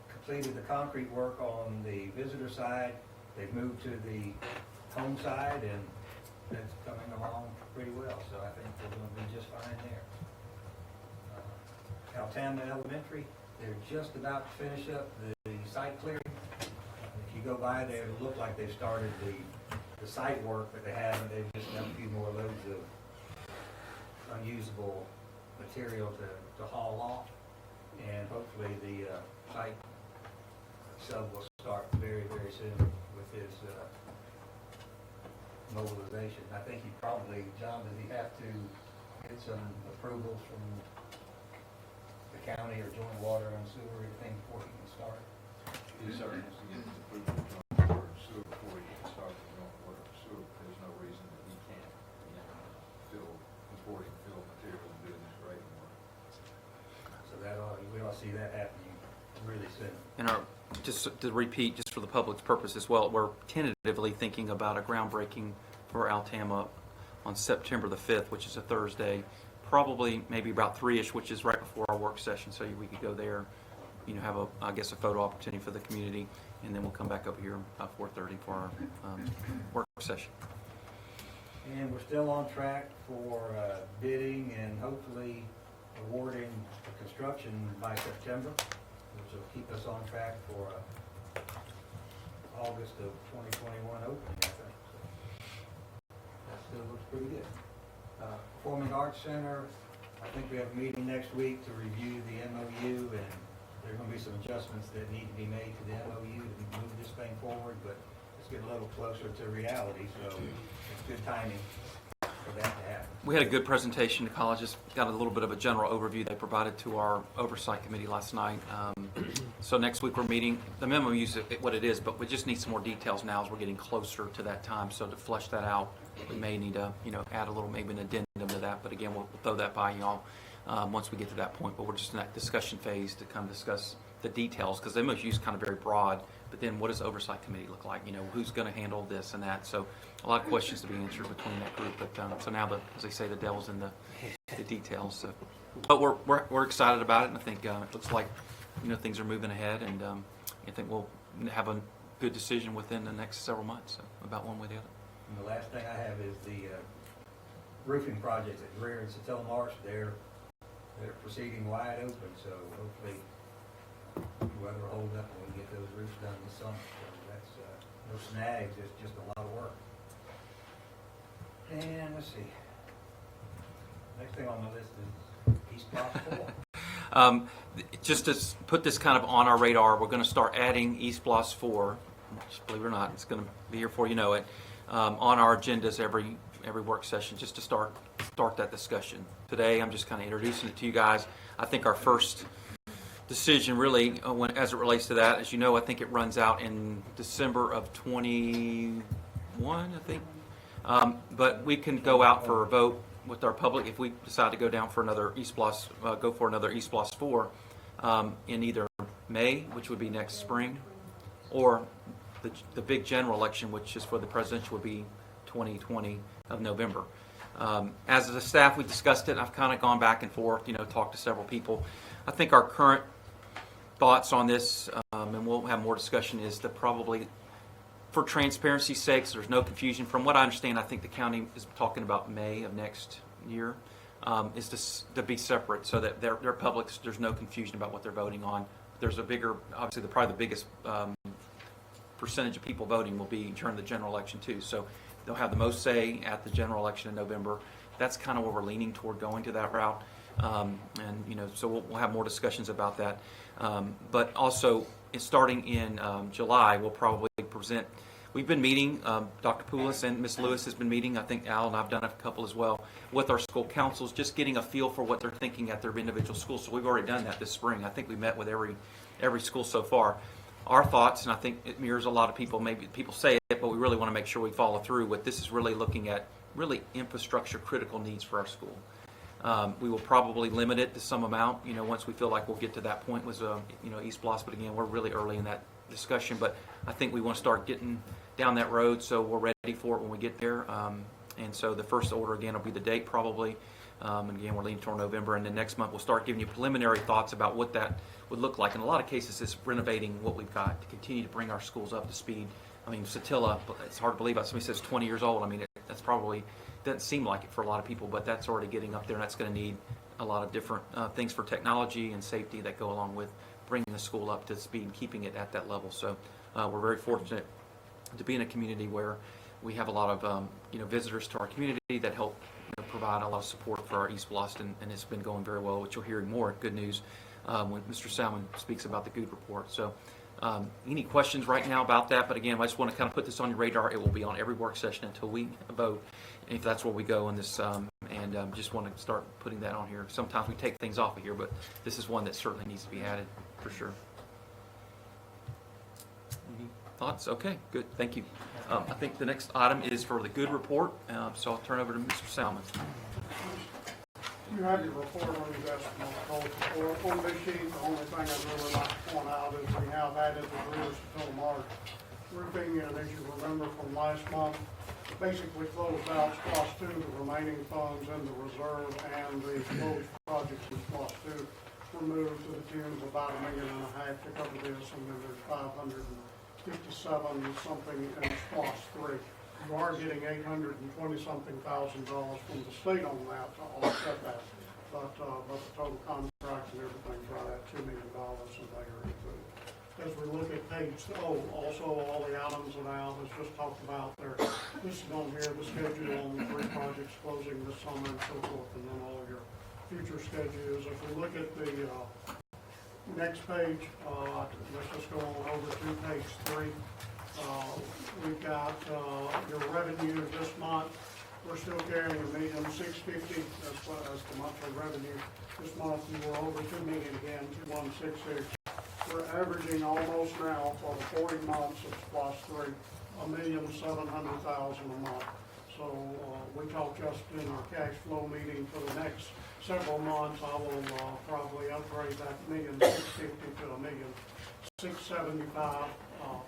completed the concrete work on the visitor side. They've moved to the home side, and that's coming along pretty well. So I think we're going to be just fine there. Altama Elementary, they're just about to finish up the site clearing. If you go by there, it'll look like they've started the site work, but they haven't. They've just done a few more loads of unusable material to haul off. And hopefully the site sub will start very, very soon with his mobilization. I think he probably, John, does he have to get some approvals from the county or joint water and sewer or anything before he can start? He certainly has to get his approval from water and sewer before he can start the joint water and sewer. There's no reason that he can't, before he can fill material and do this grading work. So we ought to see that happening really soon. And just to repeat, just for the public's purpose as well, we're tentatively thinking about a groundbreaking for Altama on September the 5th, which is a Thursday, probably maybe about 3-ish, which is right before our work session, so we could go there, have a photo opportunity for the community, and then we'll come back up here about 4:30 for our work session. And we're still on track for bidding and hopefully awarding the construction by September, which will keep us on track for August of 2021 opening, I think. So that still looks pretty good. Performing Arts Center, I think we have a meeting next week to review the MOU, and there are going to be some adjustments that need to be made to the MOU to move this thing forward, but it's getting a little closer to reality, so it's good timing for that to happen. We had a good presentation. The colleges got a little bit of a general overview they provided to our oversight committee last night. So next week we're meeting. The memo is what it is, but we just need some more details now as we're getting closer to that time. So to flesh that out, we may need to add a little, maybe an addendum to that. But again, we'll throw that by y'all once we get to that point. But we're just in that discussion phase to kind of discuss the details, because the MOU is kind of very broad. But then what does the oversight committee look like? Who's going to handle this and that? So a lot of questions to be answered between that group. But so now, as they say, the devil's in the details. So, but we're excited about it, and I think it looks like things are moving ahead, and I think we'll have a good decision within the next several months about one way or the other. And the last thing I have is the roofing project at Greer and Satell Marsh. They're proceeding wide open, so hopefully weather will hold up and we can get those roofs done this summer. So that's no snags, it's just a lot of work. And let's see. Next thing on the list is East Block 4. Just to put this kind of on our radar, we're going to start adding East Bloss 4, which, believe it or not, it's going to be here before you know it, on our agendas every work session, just to start that discussion. Today, I'm just kind of introducing it to you guys. I think our first decision really, as it relates to that, as you know, I think it runs out in December of 21, I think. But we can go out for a vote with our public if we decide to go down for another East Bloss, go for another East Bloss 4 in either May, which would be next spring, or the big general election, which is for the presidential, would be 2020 of November. As a staff, we discussed it. I've kind of gone back and forth, talked to several people. I think our current thoughts on this, and we'll have more discussion, is that probably, for transparency's sake, so there's no confusion. From what I understand, I think the county is talking about May of next year, is to be separate so that their public, there's no confusion about what they're voting on. There's a bigger, obviously, probably the biggest percentage of people voting will be during the general election too. So they'll have the most say at the general election in November. That's kind of where we're leaning toward going to that route. So we'll have more discussions about that. But also, starting in July, we'll probably present. We've been meeting, Dr. Poulos and Ms. Lewis has been meeting, I think Al and I've done a couple as well, with our school councils, just getting a feel for what they're thinking at their individual schools. So we've already done that this spring. I think we met with every school so far. Our thoughts, and I think it mirrors a lot of people, maybe people say it, but we really want to make sure we follow through with this, is really looking at really infrastructure critical needs for our school. We will probably limit it to some amount, once we feel like we'll get to that point with, East Bloss. But again, we're really early in that discussion. But I think we want to start getting down that road so we're ready for it when we get there. And so the first order, again, will be the date probably. And again, we're leaning toward November. And then next month, we'll start giving you preliminary thoughts about what that would look like. In a lot of cases, it's renovating what we've got to continue to bring our schools up to speed. I mean, Satilla, it's hard to believe. Somebody says 20 years old. I mean, that's probably, doesn't seem like it for a lot of people, but that's already getting up there, and that's going to need a lot of different things for technology and safety that go along with bringing the school up to speed and keeping it at that level. So we're very fortunate to be in a community where we have a lot of visitors to our community that help provide a lot of support for our East Bloss, and it's been going very well, which you'll hear more good news when Mr. Salmon speaks about the good report. So any questions right now about that? But again, I just want to kind of put this on your radar. It will be on every work session until we vote, if that's where we go in this, and just want to start putting that on here. Sometimes we take things off of here, but this is one that certainly needs to be added for sure. Any thoughts? Okay, good. Thank you. I think the next item is for the good report, so I'll turn over to Mr. Salmon. You have your report on your desk on this sheet. The only thing I'd really like to point out is we have added the roofs until March. Roofing, and as you remember from last month, basically closed out SPLOS 2, the remaining funds in the reserve, and the closed projects in SPLOS 2 were moved to the tune of about $1.5 million to cover this, and then there's 557 something in SPLOS 3. You are getting $820-something thousand from the state on that to offset that, but the total contract and everything's right at $2 million in there. As we look at page, also all the items that Al has just talked about there, this is on here, the schedule on the 3 projects closing this summer and so forth, and then all your future schedules. If we look at the next page, let's just go on over to page 3. We've got your revenue this month. We're still carrying $1,650,000 as the monthly revenue. This month you were over $2 million again, 2,166. We're averaging almost now for the 40 months of SPLOS 3, $1,700,000 a month. So we talked just in our cash flow meeting for the next several months. I will probably upgrade that $1,650,000 to $1,675,000.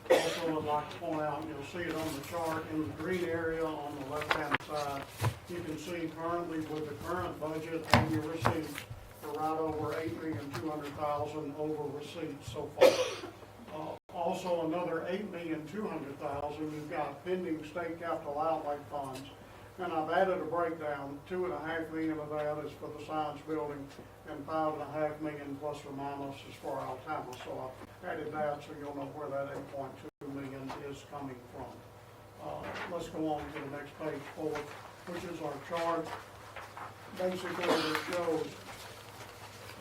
Also, I'd like to point out, you'll see it on the chart in the green area on the left-hand side. You can see currently with the current budget and your receipts, we're right over $8,200,000 over receipts so far. Also, another $8,200,000 you've got pending state capital outlay funds. And I've added a breakdown. $2.5 million of that is for the science building, and $5.5 million plus or minus is for Alabama. So I added that so you'll know where that $8.2 million is coming from. Let's go on to the next page 4, which is our chart. basically it shows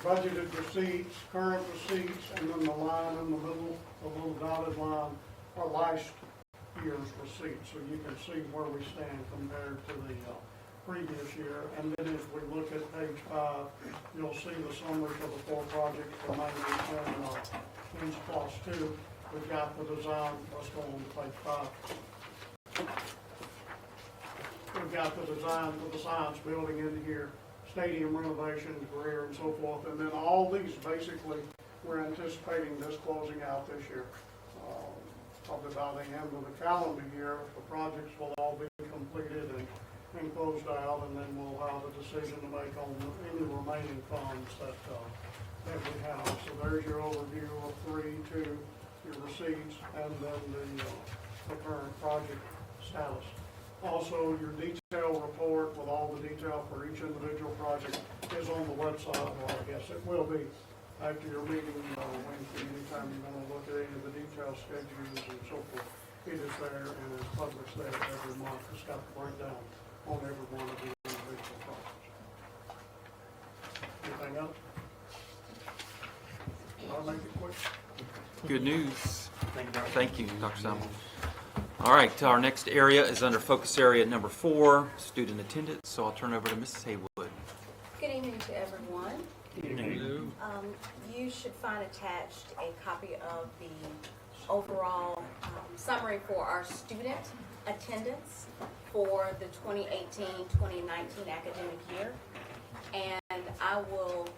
budgeted receipts, current receipts, and then the line in the middle, the little dotted line, are last year's receipts, so you can see where we stand compared to the previous year. And then as we look at page 5, you'll see the summary for the 4 projects for maintenance and Kings Plus 2. We've got the design, let's go on to page 5. We've got the design for the science building in here, stadium renovations, career, and so forth. And then all these, basically, we're anticipating this closing out this year. Probably by the end of the calendar year, the projects will all be completed and closed out, and then we'll have a decision to make on any remaining funds that we have. So there's your overview of 3, 2, your receipts, and then the current project status. Also, your detailed report with all the detail for each individual project is on the website, or I guess it will be after your meeting Wednesday. Anytime you want to look at any of the detailed schedules and so forth, it is there and is published there every month. It's got the breakdown on every one of the individual projects. Anything else? I'll make it quick. Good news. Thank you, Dr. Simon. All right, our next area is under focus area number 4, student attendance. So I'll turn over to Mrs. Haywood. Good evening to everyone. You should find attached a copy of the overall summary for our student attendance for the 2018-2019 academic year. And I will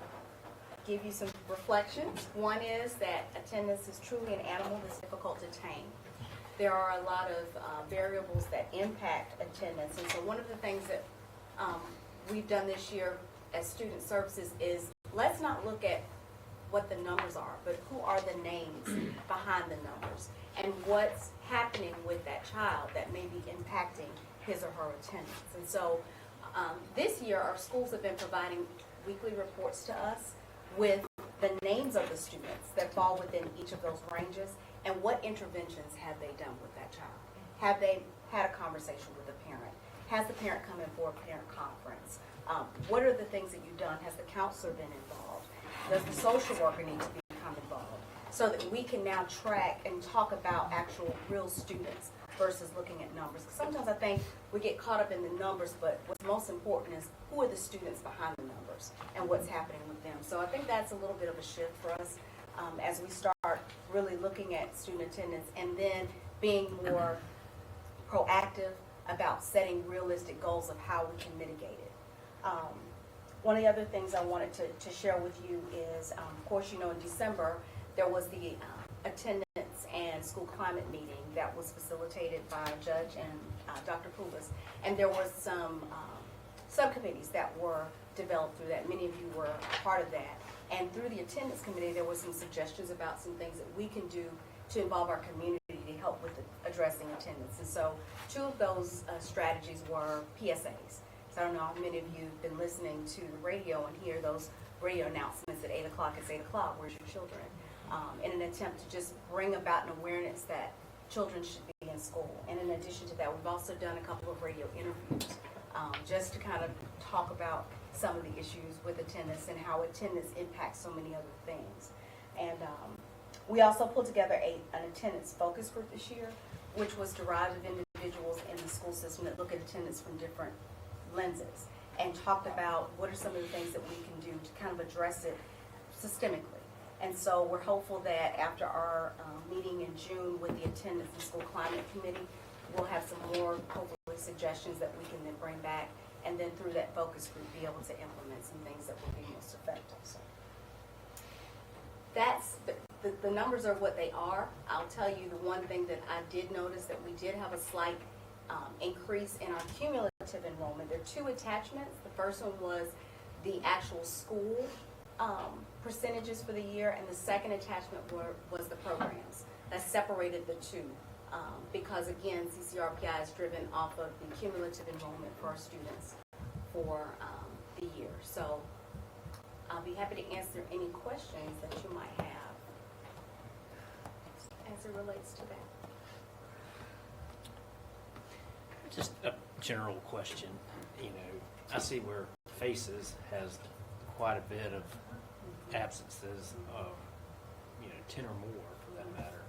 give you some reflections. One is that attendance is truly an animal that's difficult to tame. There are a lot of variables that impact attendance. And so one of the things that we've done this year as student services is let's not look at what the numbers are, but who are the names behind the numbers and what's happening with that child that may be impacting his or her attendance. And so this year our schools have been providing weekly reports to us with the names of the students that fall within each of those ranges and what interventions have they done with that child. Have they had a conversation with the parent? Has the parent come in for a parent conference? What are the things that you've done? Has the counselor been involved? Does the social worker need to become involved? So that we can now track and talk about actual real students versus looking at numbers. Because sometimes I think we get caught up in the numbers, but what's most important is who are the students behind the numbers and what's happening with them. So I think that's a little bit of a shift for us as we start really looking at student attendance and then being more proactive about setting realistic goals of how we can mitigate it. One of the other things I wanted to share with you is, of course, you know, in December, there was the attendance and school climate meeting that was facilitated by Judge and Dr. Pulis. And there were some subcommittees that were developed through that. Many of you were part of that. And through the attendance committee, there were some suggestions about some things that we can do to involve our community to help with addressing attendance. And so 2 of those strategies were PSAs. So I don't know how many of you have been listening to the radio and hear those radio announcements at 8 o'clock. It's 8 o'clock, where's your children? In an attempt to just bring about an awareness that children should be in school. And in addition to that, we've also done a couple of radio interviews just to kind of talk about some of the issues with attendance and how attendance impacts so many other things. And we also pulled together an attendance focus group this year, which was derived of individuals in the school system that look at attendance from different lenses and talked about what are some of the things that we can do to kind of address it systemically. And so we're hopeful that after our meeting in June with the attendance and school climate committee, we'll have some more hopefully suggestions that we can then bring back and then through that focus group be able to implement some things that will be most effective. So that's the numbers are what they are. I'll tell you the one thing that I did notice that we did have a slight increase in our cumulative enrollment. There are 2 attachments. The first one was the actual school percentages for the year, and the second attachment was the programs. That separated the 2 because, again, CCRPI is driven off of the cumulative enrollment for our students for the year. So I'll be happy to answer any questions that you might have as it relates to that. Just a general question. You know, I see we're Faces has quite a bit of absences, 10 or more for that matter.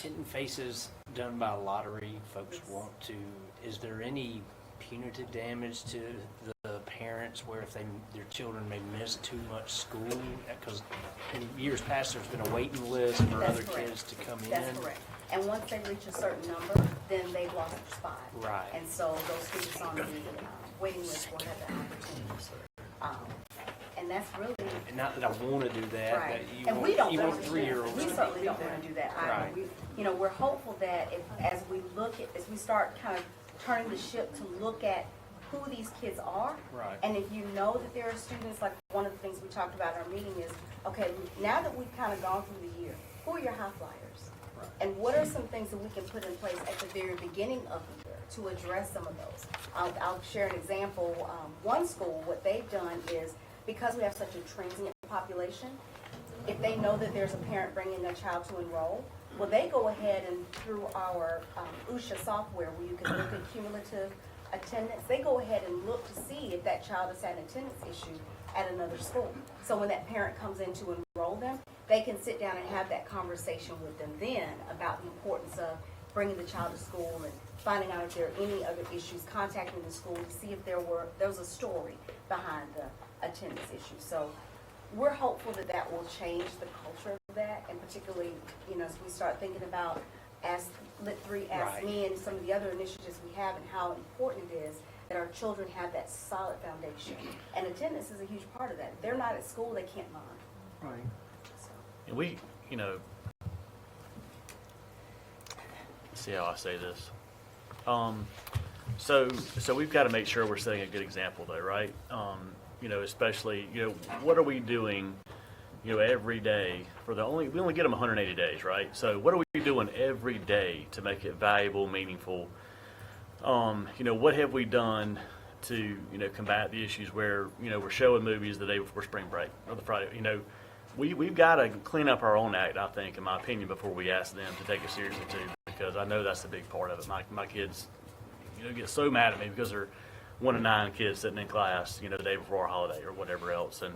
Getting Faces done by lottery, folks want to, is there any punitive damage to the parents where if their children may miss too much school? Because in years past, there's been a waiting list for That's other correct. kids to come in. That's correct. And once they reach a certain number, then they've lost their spot. Right. And so those students on the waiting list will have that opportunity. And that's really, And not that I want to do that, right. but you And want, we don't you want want to do 3-year-olds. that. We certainly don't want to do that either. Right. We're hopeful that as we start kind of turning the ship to look at who these kids are. Right. And if you know that there are students, like one of the things we talked about in our meeting is, okay, now that we've kind of gone through the year, who are your high flyers? Right. And what are some things that we can put in place at the very beginning of the year to address some of those? I'll share an example. One school, what they've done is, because we have such a transient population, if they know that there's a parent bringing their child to enroll, well, they go ahead and through our USHA software where you can look at cumulative attendance, they go ahead and look to see if that child has had an attendance issue at another school. So when that parent comes in to enroll them, they can sit down and have that conversation with them then about the importance of bringing the child to school and finding out if there are any other issues, contacting the school to see if there was a story behind the attendance issue. So we're hopeful that that will change the culture of that, and particularly, as we start thinking about Ask Lit 3, Ask Right. Me, and some of the other initiatives we have, and how important it is that our children have that solid foundation. And attendance is a huge part of that. If they're not at school, they can't learn. Right. So, And we, see how I say this. So we've got to make sure we're setting a good example though, right? Especially, what are we doing, every day we only get them 180 days, right? So what are we doing every day to make it valuable, meaningful? What have we done to, combat the issues where, we're showing movies the day before spring break or the Friday, we've got to clean up our own act, I think, in my opinion, before we ask them to take it seriously too, because I know that's a big part of it. My kids, get so mad at me because they're 1 of 9 kids sitting in class, the day before our holiday or whatever else. And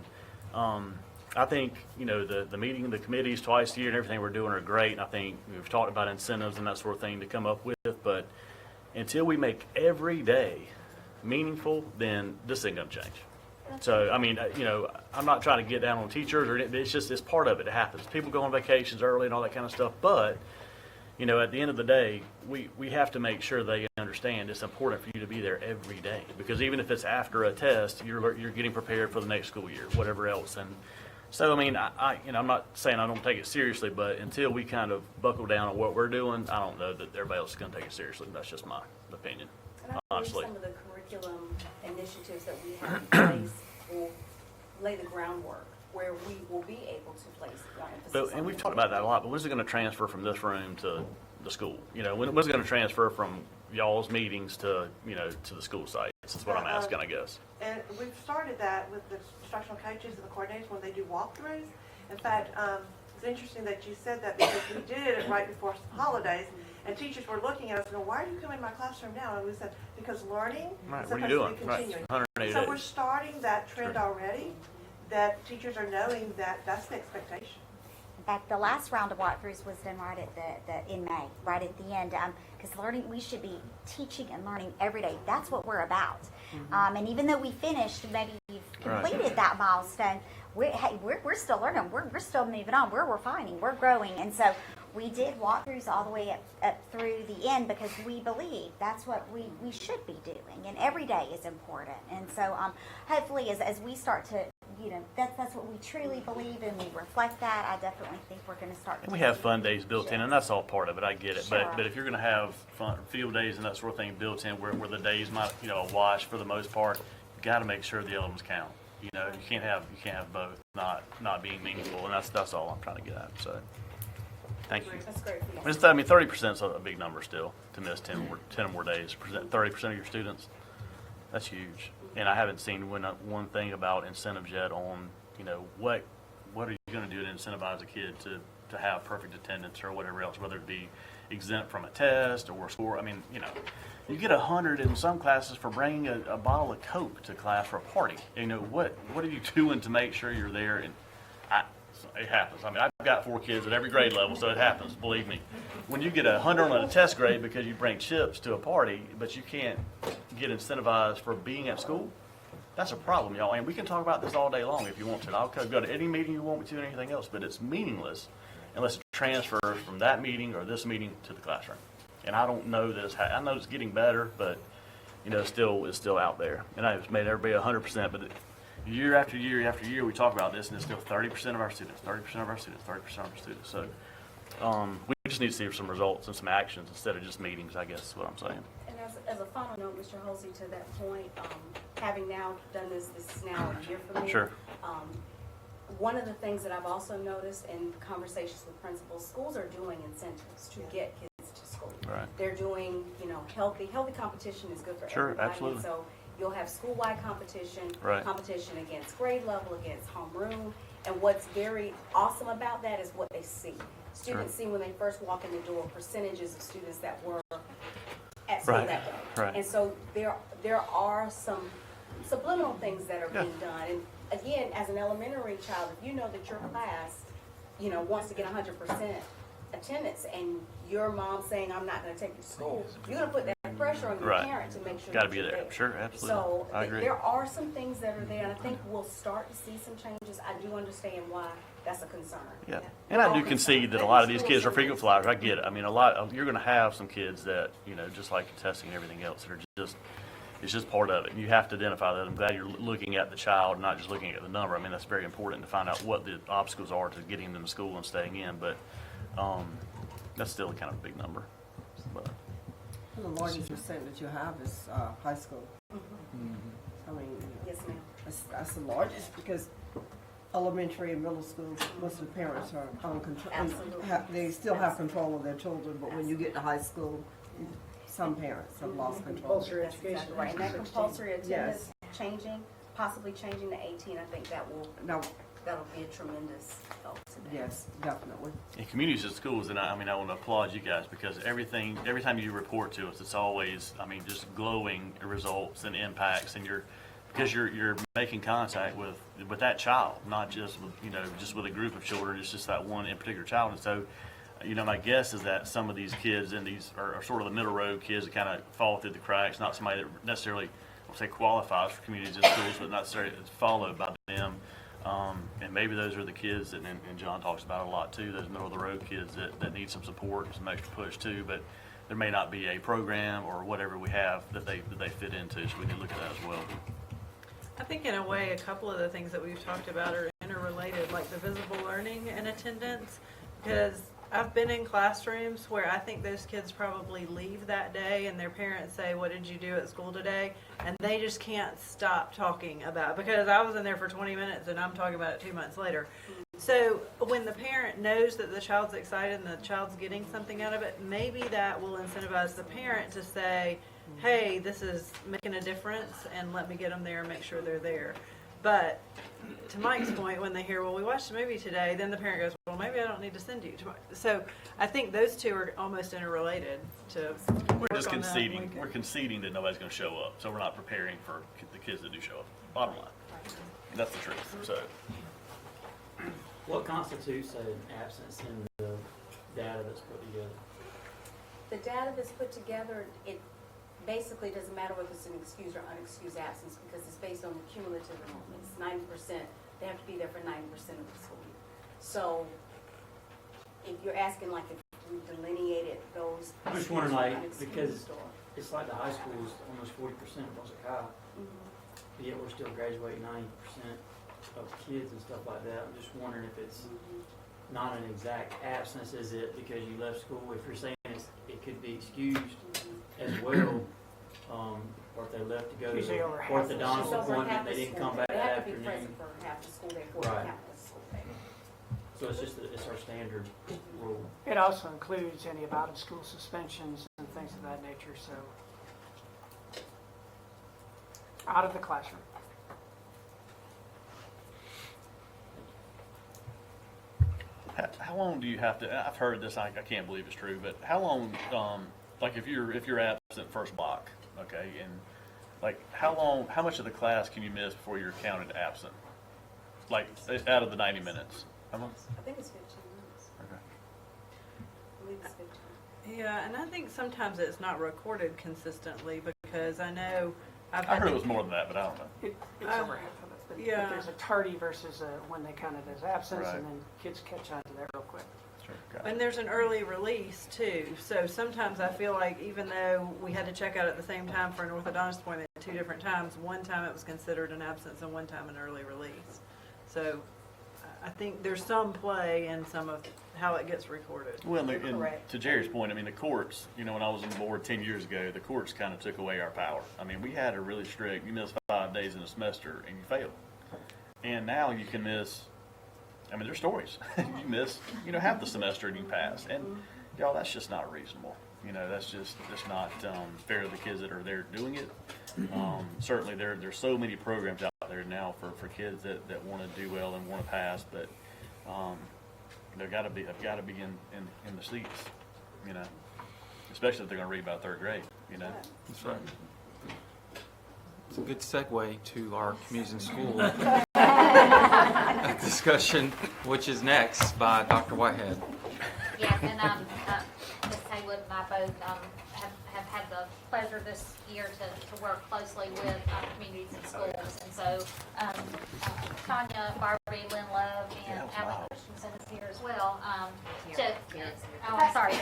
I think, the meeting, the committees twice a year and everything we're doing are great. And I think we've talked about incentives and that sort of thing to come up with. But until we make every day meaningful, then this ain't going to change. So, I'm not trying to get down on teachers, or it's part of it. It happens. People go on vacations early and all that kind of stuff. But, at the end of the day, we have to make sure they understand it's important for you to be there every day. Because even if it's after a test, you're getting prepared for the next school year, whatever else. And so, I'm not saying I don't take it seriously, but until we kind of buckle down on what we're doing, I don't know that everybody else is going to take it seriously. That's just my opinion, and I believe honestly. some of the curriculum initiatives that we have in place will lay the groundwork where we will be able to place more emphasis And on we've the talked about that a lot, but when's it going to transfer from this room to the school? When's it going to transfer from y'all's meetings to, to the school site? That's what I'm asking, I guess. And we've started that with the instructional coaches and the coordinators when they do walkthroughs. In fact, it's interesting that you said that because we did it right before holidays, and teachers were looking at us and going, why are you coming in my classroom now? And we said, because learning Right, is what are supposed you to doing? be Right, continuing. 180 So days. we're starting that trend Sure. already, that teachers are knowing that that's the expectation. In fact, the last round of walkthroughs was done right at in May, right at the end. Because learning, we should be teaching and learning every day. That's what we're about. And even though we finished, maybe you've completed that milestone, we're still learning. We're still moving on. We're refining. We're growing. And so we did walkthroughs all the way up through the end because we believe that's what we should be doing. And every day is important. And so hopefully as we start to, that's what we truly believe, and we reflect that. I definitely think we're going to start. And we have fun days built in, and that's all part of it. I get it. Sure. But if you're going to have fun field days and that sort of thing built in, where the days might a wash for the most part, you got to make sure the elements count. You can't have both not being meaningful, and that's all I'm trying to get at. So, thank you. That's great. 30% is a big number still to miss 10 or more days. 30% of your students. That's huge. And I haven't seen one thing about incentives yet on, what are you going to do to incentivize a kid to have perfect attendance or whatever else, whether it be exempt from a test or score. You get 100 in some classes for bringing a bottle of Coke to class for a party. You know, what are you doing to make sure you're there? And it happens. I mean, I've got 4 kids at every grade level, so it happens, believe me. When you get 100 on a test grade because you bring chips to a party, but you can't get incentivized for being at school, that's a problem, y'all. And we can talk about this all day long if you want to. I'll go to any meeting you want me to and anything else, but it's meaningless unless it transfers from that meeting or this meeting to the classroom. And I don't know that I know it's getting better, but you know, it's still out there. And I've made everybody 100%, but year after year after year, we talk about this, and it's still 30% of our students, 30% of our students, 30% of our students. So we just need to see some results and some actions instead of just meetings, I guess is what I'm saying. And as a final note, Mr. Halsey, to that point, having now done this is now a year for me. Sure. One of the things that I've also noticed in conversations with principals, schools are doing incentives to get kids to school. Right. They're doing, healthy competition is good for Sure, everybody. absolutely. So you'll have school-wide competition, Right. competition against grade level, against homeroom. And what's very awesome about that is what they see. Students see when they first walk in the door percentages of students that were at school Right. that day. Right. And so there are some subliminal things that are being done. And again, as an elementary child, if you know that your class, wants to get 100% attendance, and your mom saying, "I'm not going to take you to school," you're going to put that pressure on your Right. parent to make sure Got to that be you're there. Sure, absolutely. So I agree. there are some things that are there, and I think we'll start to see some changes. I do understand why that's a concern. Yeah, and I do concede that a lot of these kids are frequent flyers. I get it. I mean, you're going to have some kids that, just like testing and everything else, that are it's just part of it. And you have to identify that. I'm glad you're looking at the child, not just looking at the number. I mean, that's very important to find out what the obstacles are to getting them to school and staying in. But that's still kind of a big number. But the largest percentage you have is high school. I mean, Yes, ma'am. that's the largest because elementary and middle school, most of the parents are on control. Absolutely. They still have control of their children, but when you get to high school, some parents have lost control. Compulsory That's education. exactly right. And that 16. compulsory attendance Yes. possibly changing to 18, I think Now, that'll be a tremendous help to that. yes, definitely. in communities and schools, and I want to applaud you guys because every time you report to us, it's always, just glowing results and impacts, and because you're making contact with that child, not just with a group of children. It's just that one in particular child, and so. My guess is that some of these kids in these are sort of the middle road kids that kind of fall through the cracks, not somebody that necessarily, I'll say, qualifies for communities and schools, but not necessarily is followed by them. And maybe those are the kids that, and John talks about a lot too, those middle of the road kids that need some support and some extra push too, but there may not be a program or whatever we have that they fit into, so we need to look at that as well. I think in a way, a couple of the things that we've talked about are interrelated, like the visible learning and attendance, because I've been in classrooms where I think those kids probably leave that day and their parents say, "What did you do at school today?" And they just can't stop talking about it because I was in there for 20 minutes and I'm talking about it 2 months later. So when the parent knows that the child's excited and the child's getting something out of it, maybe that will incentivize the parent to say, "Hey, this is making a difference and let me get them there and make sure they're there." But to Mike's point, when they hear, "Well, we watched a movie today," then the parent goes, "Well, maybe I don't need to send you." So I think those two are almost interrelated. We're just conceding. We're conceding that nobody's going to show up, so we're not preparing for the kids that do show up. Bottom line, that's the truth. So, What constitutes an absence in the data that's put together? The data that's put together, it basically doesn't matter whether it's an excused or unexcused absence because it's based on the cumulative enrollments. 90%, they have to be there for 90% of the school year. So if you're asking if we delineated those. I'm just wondering, because it's like the high school is almost 40% of Brunswick High, but yet we're still graduating 90% of kids and stuff like that. I'm just wondering if it's not an exact absence. Is it because you left school? If you're saying it could be excused as well, or if they left to go to Usually over an half the orthodontist It's over appointment, half they the didn't school come day. back They that have to be afternoon. present for half the school day for Right. the count as school day. So it's our standard rule. It also includes any out of school suspensions and things of that nature, so out of the classroom. how long do you have to? I've heard this. I can't believe it's true, but how long? If you're absent absent first block, okay? And like, how much of the class can you miss before you're counted absent? Like, out of the 90 minutes? How much? I think it's 15 minutes. Okay. I believe it's 15. Yeah, and I think sometimes it's not recorded consistently because I know I've I had heard to- it was more than that, but I don't know. It's over half of it, but yeah. there's a tardy versus when they count it as absence, Right. and then kids catch on to that real quick. Sure. Got it. And there's an early release too, so sometimes I feel like even though we had to check out at the same time for an orthodontist appointment 2 different times, one time it was considered an absence and one time an early release. So I think there's some play in some of how it gets recorded. Well, You're and correct. to Jerry's point, I mean, the courts, you know, when I was on the board 10 years ago, the courts kind of took away our power. I mean, we had a really strict, you miss 5 days in a semester and you fail. And now you can miss, I mean, there's stories. You miss, you know, half the semester and you pass. And, y'all, that's just not reasonable. You know, that's just not fair to the kids that are there doing it. Certainly, there's so many programs out there now for kids that want to do well and want to pass, but they've got to be in the seats, you know, especially if they're going to read by 3rd grade, you know. That's right. It's a good segue to our communities and school discussion, which is next by Dr. Whitehead. Yes, and Ms. Haywood and I both have had the pleasure this year to work closely with communities and schools. And so Tanya, Barbie, Lynn Love, and Alan Christensen is here as well. I'm sorry.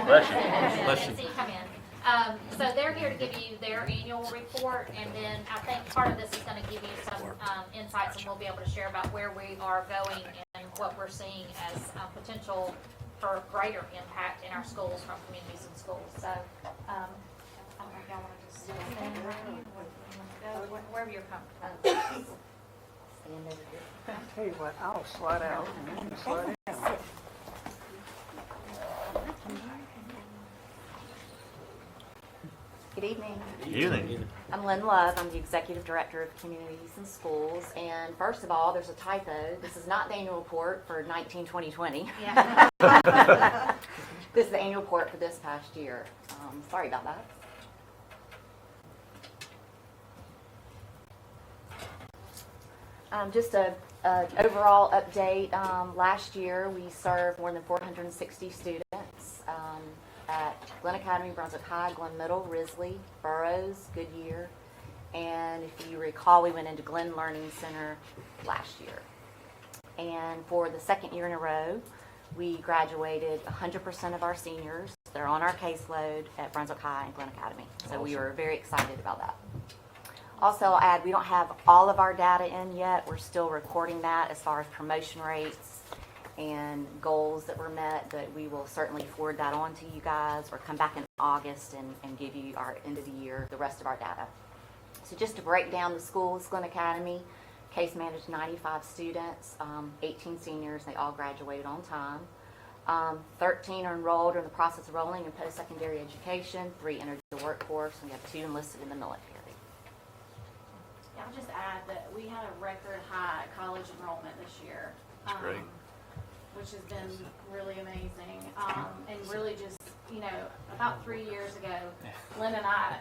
Bless you. Bless you. See you come in. So they're here to give you their annual report, and then I think part of this is going to give you some insights, and we'll be able to share about where we are going and what we're seeing as potential for greater impact in our schools from communities and schools. So I don't know if y'all want to just stand around or go wherever you're comfortable. Stand over here. I tell you what, I'll slide out and you slide in. Good evening. Evening. I'm Lynn Love. I'm the Executive Director of Communities and Schools. And first of all, there's a typo. This is not the annual report for 19-2020. Yeah. This is the annual report for this past year. Sorry about that. Just a overall update. Last year, we served more than 460 students at Glynn Academy, Brunswick High, Glynn Middle, Risley, Burroughs, Goodyear. And if you recall, we went into Glynn Learning Center last year. And for the 2nd year in a row, we graduated 100% of our seniors. They're on our caseload at Brunswick High and Glynn Academy. So we were very excited about that. Also, I'll add, we don't have all of our data in yet. We're still recording that as far as promotion rates and goals that were met, but we will certainly forward that on to you guys or come back in August and give you our end of the year, the rest of our data. So just to break down the schools, Glynn Academy, case managed 95 students, 18 seniors, they all graduated on time. 13 are enrolled or in the process of enrolling in post-secondary education, 3 entered the workforce, and we have 2 enlisted in the military. Yeah, I'll just add that we had a record high college enrollment this year. That's great. Which has been really amazing. And really just, you know, about 3 years ago, Lynn and I,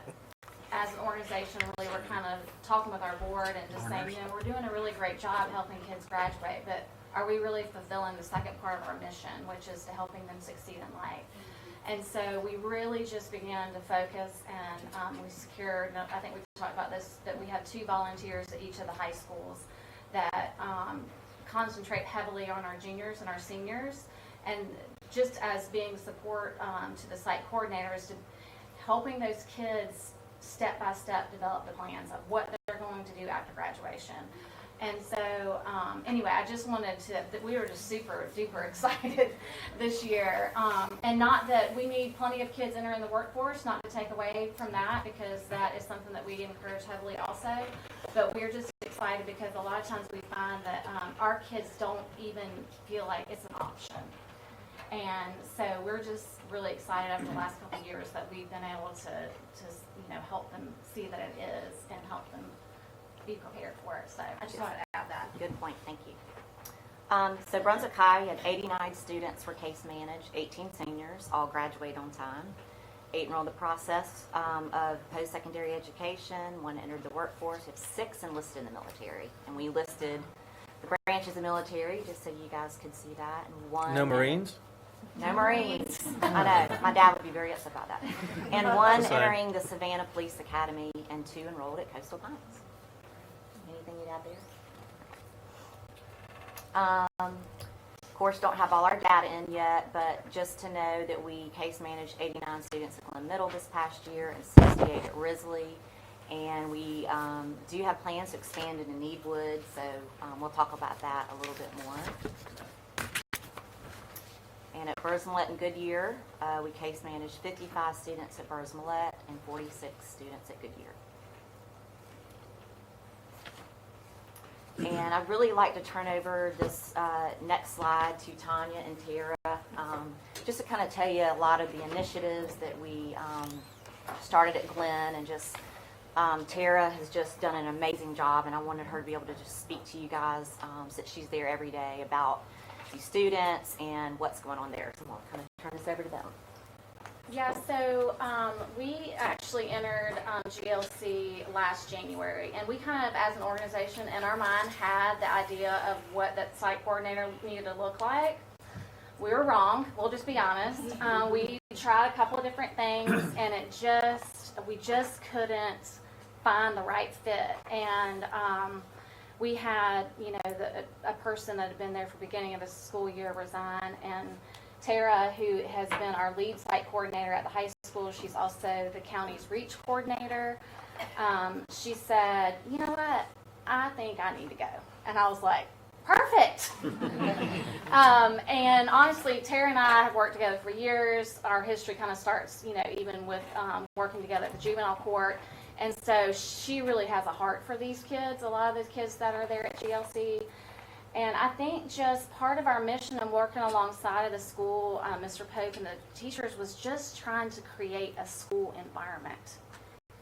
as an organization, really were kind of talking with our board and just saying, you know, we're doing a really great job helping kids graduate, but are we really fulfilling the second part of our mission, which is to helping them succeed in life? And so we really just began to focus, and we secured, I think we talked about this, that we have 2 volunteers at each of the high schools that concentrate heavily on our juniors and our seniors, and just as being support to the site coordinators, to helping those kids step by step develop the plans of what they're going to do after graduation. And so anyway, I just wanted to, we were just super duper excited this year, and not that we need plenty of kids entering the workforce, not to take away from that, because that is something that we encourage heavily also, but we're just excited because a lot of times we find that our kids don't even feel like it's an option. And so we're just really excited after the last couple of years that we've been able to you know, help them see that it is and help them be prepared for it. So I just wanted to add that. Good point, thank you. So Brunswick High had 89 students for case managed, 18 seniors, all graduate on time. 8 enrolled in the process of post-secondary education, 1 entered the workforce, we have 6 enlisted in the military. And we listed the branches of the military just so you guys could see that. And 1 No Marines? No Marines. I know. My dad would be very upset about that. And 1 entering the Savannah Police Academy and 2 enrolled at Coastal Pines. Anything you'd add there? Of course, don't have all our data in yet, but just to know that we case managed 89 students at Glynn Middle this past year and 68 at Risley. And we do have plans to expand into Needwood, so we'll talk about that a little bit more. And at Bursmelette and Goodyear, we case managed 55 students at Bursmelette and 46 students at Goodyear. And I'd really like to turn over this next slide to Tanya and Tara, just to kind of tell you a lot of the initiatives that we started at Glynn, and just Tara has just done an amazing job, and I wanted her to be able to just speak to you guys since she's there every day about these students and what's going on there. So I'll kind of turn this over to them. Yeah, so we actually entered GLC last January, and we kind of, as an organization, in our mind, had the idea of what that site coordinator needed to look like. We were wrong. We'll just be honest. We tried a couple of different things, and we just couldn't find the right fit. And we had, a person that had been there for the beginning of the school year resign, and Tara, who has been our lead site coordinator at the high school, she's also the county's REACH coordinator. She said, you know what, I think I need to go. And I was like, perfect. And honestly, Tara and I have worked together for years. Our history kind of starts, even with working together at the juvenile court. And so she really has a heart for these kids, a lot of those kids that are there at GLC. And I think just part of our mission and working alongside of the school, Mr. Pope and the teachers, was just trying to create a school environment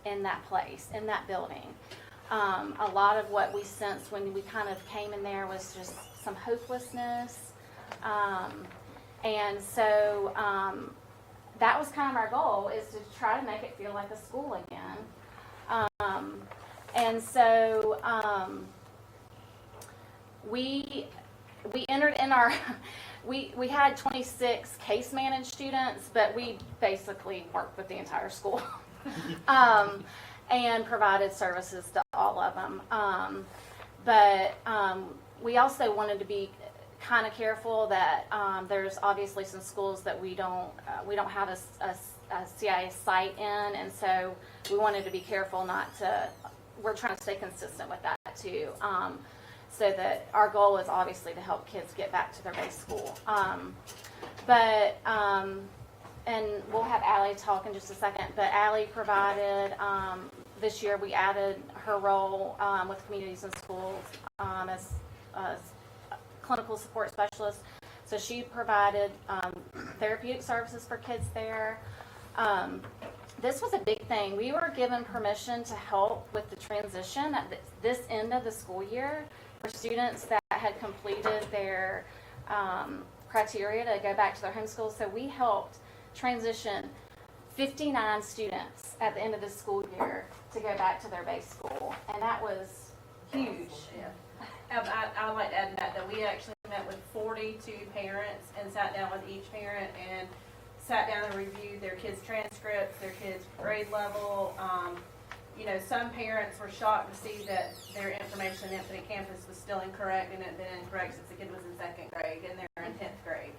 in that place, in that building. A lot of what we sensed when we kind of came in there was just some hopelessness. And so that was kind of our goal, is to try to make it feel like a school again. And so we entered in our, we had 26 case managed students, but we basically worked with the entire school and provided services to all of them. But we also wanted to be kind of careful that there's obviously some schools that we don't have a CIS site in, and so we wanted to be careful not to, we're trying to stay consistent with that too. So that our goal is obviously to help kids get back to their base school. And we'll have Allie talk in just a second, but Allie provided, this year we added her role with Communities in Schools as a clinical support specialist. So she provided therapeutic services for kids there. This was a big thing. We were given permission to help with the transition at this end of the school year for students that had completed their criteria to go back to their home school. So we helped transition 59 students at the end of the school year to go back to their base school, and that was huge. Yeah. I'd like to add that we actually met with 42 parents and sat down with each parent and sat down and reviewed their kids' transcripts, their kids' grade level. Some parents were shocked to see that their information in Infinite Campus was still incorrect, and it had been incorrect since the kid was in 2nd grade and they're in 10th grade.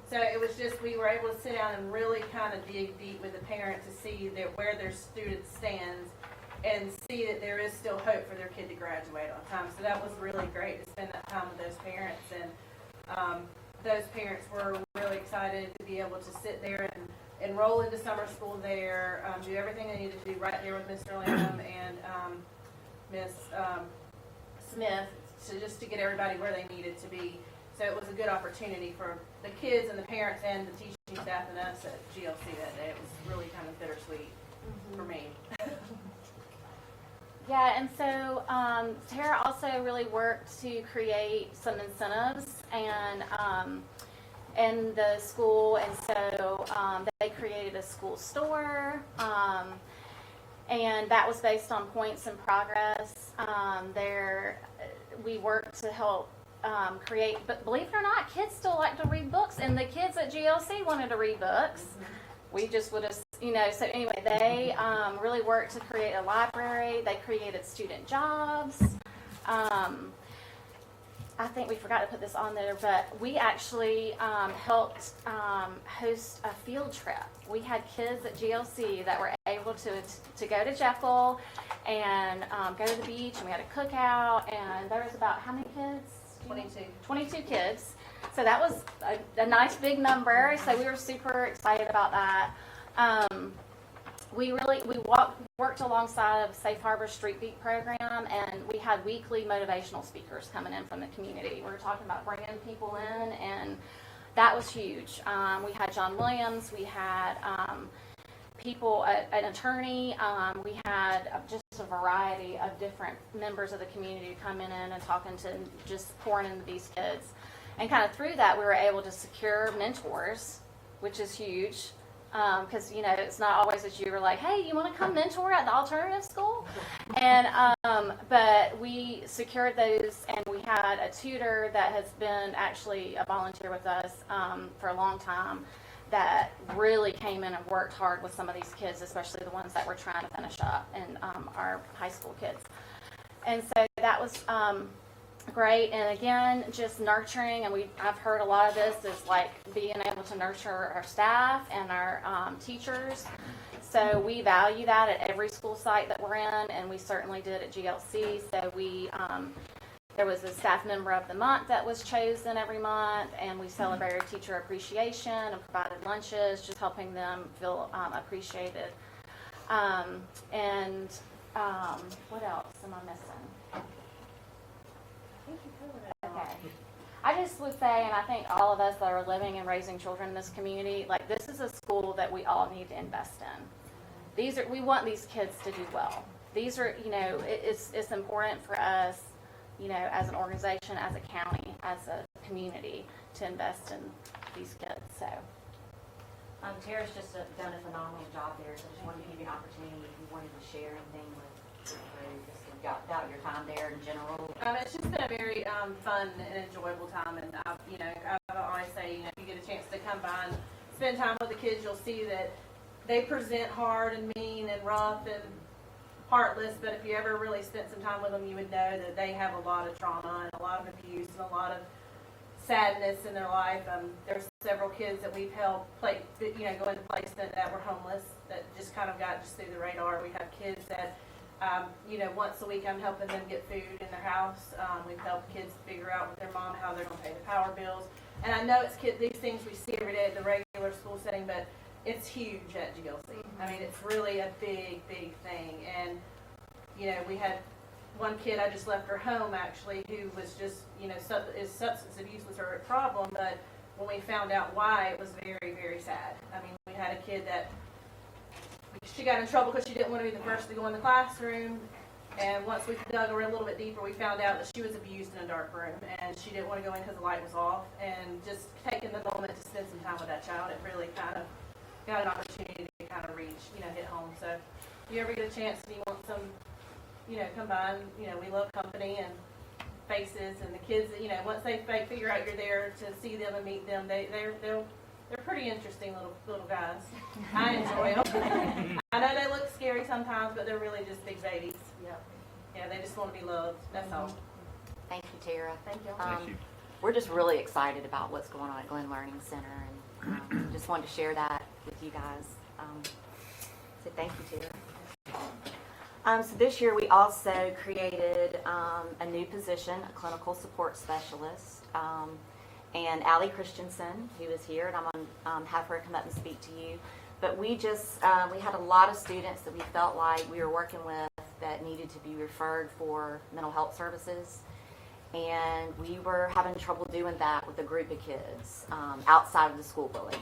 So it was just, we were able to sit down and really kind of dig deep with the parent to see where their student stands and see that there is still hope for their kid to graduate on time. So that was really great to spend that time with those parents, and those parents were really excited to be able to sit there and enroll into summer school there, do everything they needed to do right there with Mr. Lamb and Miss Smith, just to get everybody where they needed to be. So it was a good opportunity for the kids and the parents and the teaching staff and us at GLC that day. It was really kind of bittersweet for me. Yeah, and so Tara also really worked to create some incentives, and in the school, and so they created a school store, and that was based on points and progress. We worked to help create, but believe it or not, kids still like to read books, and the kids at GLC wanted to read books. We just would have, so anyway, they really worked to create a library. They created student jobs. I think we forgot to put this on there, but we actually helped host a field trip. We had kids at GLC that were able to go to Jekyll and go to the beach, and we had a cookout, and there was about how many kids? 22 kids. So that was a nice big number, so we were super excited about that. We worked alongside of Safe Harbor Street Beat program, and we had weekly motivational speakers coming in from the community. We were talking about bringing people in, and that was huge. We had John Williams, we had people, an attorney, we had just a variety of different members of the community coming in and talking to, just pouring into these kids. And kind of through that, we were able to secure mentors, which is huge. Because it's not always that you were like, hey, you want to come mentor at the alternative school? And but we secured those, and we had a tutor that has been actually a volunteer with us for a long time, that really came in and worked hard with some of these kids, especially the ones that were trying to finish up, and our high school kids. And so that was great. And again, just nurturing, and I've heard a lot of this is like being able to nurture our staff and our teachers. So we value that at every school site that we're in, and we certainly did at GLC. So we there was a staff member of the month that was chosen every month, and we celebrated teacher appreciation and provided lunches, just helping them feel appreciated. What else am I missing? Okay. I just would say, and I think all of us that are living and raising children in this community, like, this is a school that we all need to invest in. We want these kids to do well. These are, it's important for us, as an organization, as a county, as a community, to invest in these kids. So. Tara's just done a phenomenal job there, so I just wanted to give you an opportunity if you wanted to share anything with the group, just about your time there in general. It's just been a very fun and enjoyable time, and I always say, if you get a chance to come by and spend time with the kids, you'll see that they present hard and mean and rough and heartless, but if you ever really spent some time with them, you would know that they have a lot of trauma and a lot of abuse and a lot of sadness in their life. There's several kids that we've helped go into placement that were homeless, that just kind of got just through the radar. We have kids that once a week I'm helping them get food in their house. We've helped kids figure out with their mom how they're going to pay the power bills. And I know it's these things we see every day at the regular school setting, but it's huge at GLC. I mean, it's really a big, big thing. And, we had one kid, I just left her home actually, who was just, substance abuse was her problem. But when we found out why, it was very, very sad. I mean, we had a kid that she got in trouble because she didn't want to be the first to go in the classroom. And once we dug her a little bit deeper, we found out that she was abused in a dark room, and she didn't want to go in because the light was off. And just taking the moment to spend some time with that child, it really kind of got an opportunity to kind of reach, hit home. So if you ever get a chance and you want some, come by, and, we love company and faces, and the kids, once they figure out you're there to see them and meet them, they're pretty interesting little guys. I enjoy them. I know they look scary sometimes, but they're really just big babies. Yep. Yeah, they just want to be loved. That's all. Thank you, Tara. Thank you. Thank you. We're just really excited about what's going on at Glynn Learning Center, and just wanted to share that with you guys. So thank you, Tara. So this year we also created a new position, a clinical support specialist. And Allie Christensen, who is here, and I'm going to have her come up and speak to you. But we had a lot of students that we felt like we were working with that needed to be referred for mental health services. And we were having trouble doing that with a group of kids outside of the school building.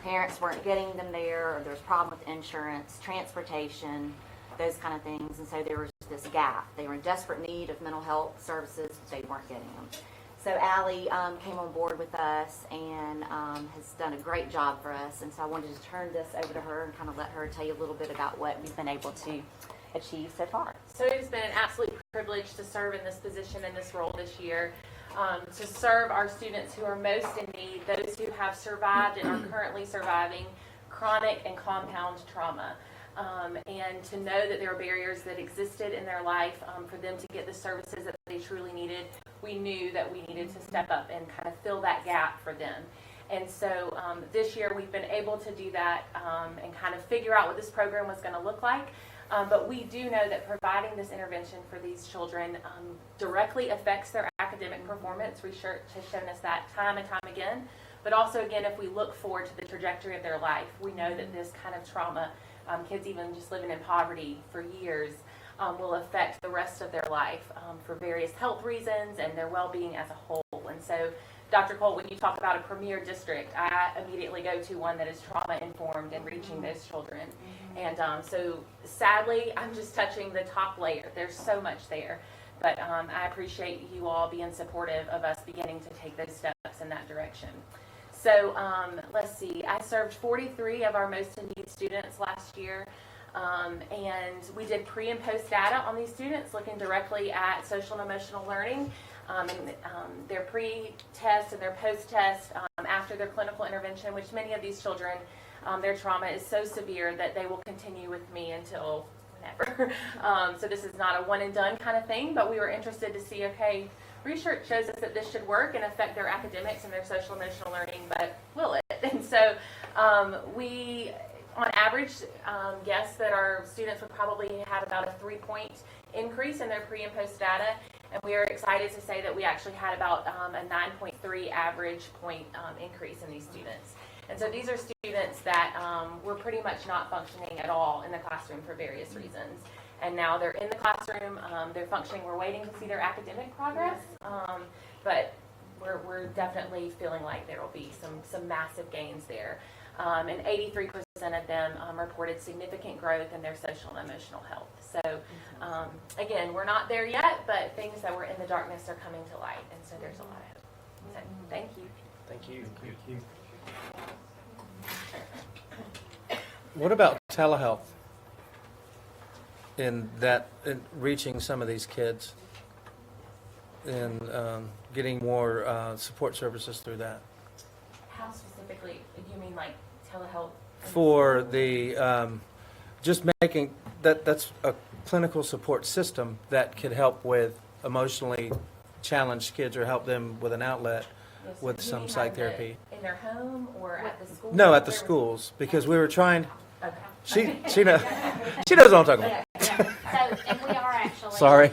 Parents weren't getting them there, or there was a problem with insurance, transportation, those kind of things. And so there was this gap. They were in desperate need of mental health services, but they weren't getting them. So Allie came on board with us and has done a great job for us. And so I wanted to turn this over to her and kind of let her tell you a little bit about what we've been able to achieve so far. So it has been an absolute privilege to serve in this position, in this role this year, to serve our students who are most in need, those who have survived and are currently surviving chronic and compound trauma. And to know that there are barriers that existed in their life for them to get the services that they truly needed, we knew that we needed to step up and kind of fill that gap for them. And so this year we've been able to do that and kind of figure out what this program was going to look like. But we do know that providing this intervention for these children directly affects their academic performance. Research has shown us that time and time again. But also, again, if we look forward to the trajectory of their life, we know that this kind of trauma, kids even just living in poverty for years, will affect the rest of their life for various health reasons and their well-being as a whole. And so, Dr. Cole, when you talk about a premier district, I immediately go to one that is trauma-informed and reaching those children. And so, sadly, I'm just touching the top layer. There's so much there. But I appreciate you all being supportive of us beginning to take those steps in that direction. So let's see, I served 43 of our most in need students last year. And we did pre and post data on these students, looking directly at social and emotional learning, and their pre-test and their post-test after their clinical intervention, which many of these children, their trauma is so severe that they will continue with me until whenever. So this is not a one and done kind of thing, but we were interested to see, okay, research shows us that this should work and affect their academics and their social emotional learning, but will it? And so we, on average, guess that our students would probably have about a 3-point increase in their pre and post data, and we are excited to say that we actually had about a 9.3 average point increase in these students. And so these are students that were pretty much not functioning at all in the classroom for various reasons. And now they're in the classroom, they're functioning. We're waiting to see their academic progress, but we're definitely feeling like there will be some massive gains there. And 83% of them reported significant growth in their social and emotional health. So again, we're not there yet, but things that were in the darkness are coming to light, and so there's a lot of hope. So thank you. Thank you. Thank you. What about telehealth in reaching some of these kids and getting more support services through that? How specifically, do you mean like telehealth? For the, just making, that's a clinical support system that could help with emotionally challenged kids or help them with an outlet Yes, with do you some mean psych like therapy. in their home or at the school? No, at the schools, because we were trying, Okay. she knows what I'm talking about. So, and we are actually, Sorry.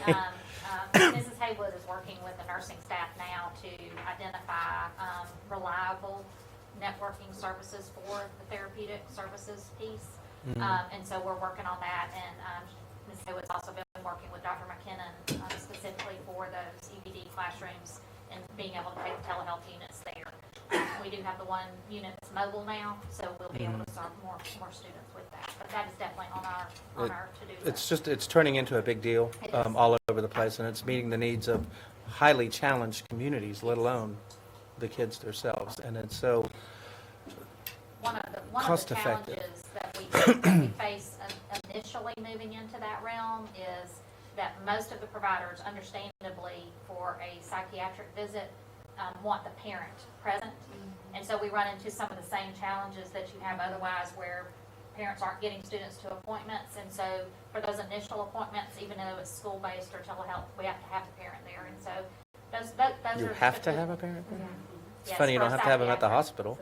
Mrs. Haywood is working with the nursing staff now to identify reliable networking services for the therapeutic services piece. And so we're working on that, and Mrs. Haywood's also been working with Dr. McKinnon specifically for those EBD classrooms and being able to take the telehealth units there. We do have the one unit that's mobile now, so we'll be able to serve more students with that. But that is definitely on our to-do list. It's turning into a big deal all over the place, and it's meeting the needs of highly challenged communities, let alone the kids themselves. And it's so One of the cost-effective. challenges that we face initially moving into that realm is that most of the providers, understandably, for a psychiatric visit, want the parent present. And so we run into some of the same challenges that you have otherwise where parents aren't getting students to appointments. And so for those initial appointments, even though it's school-based or telehealth, we have to have the parent there. And so those You are have to have a parent there? It's Yes, funny you for don't have to have them at the psychiatric. hospital.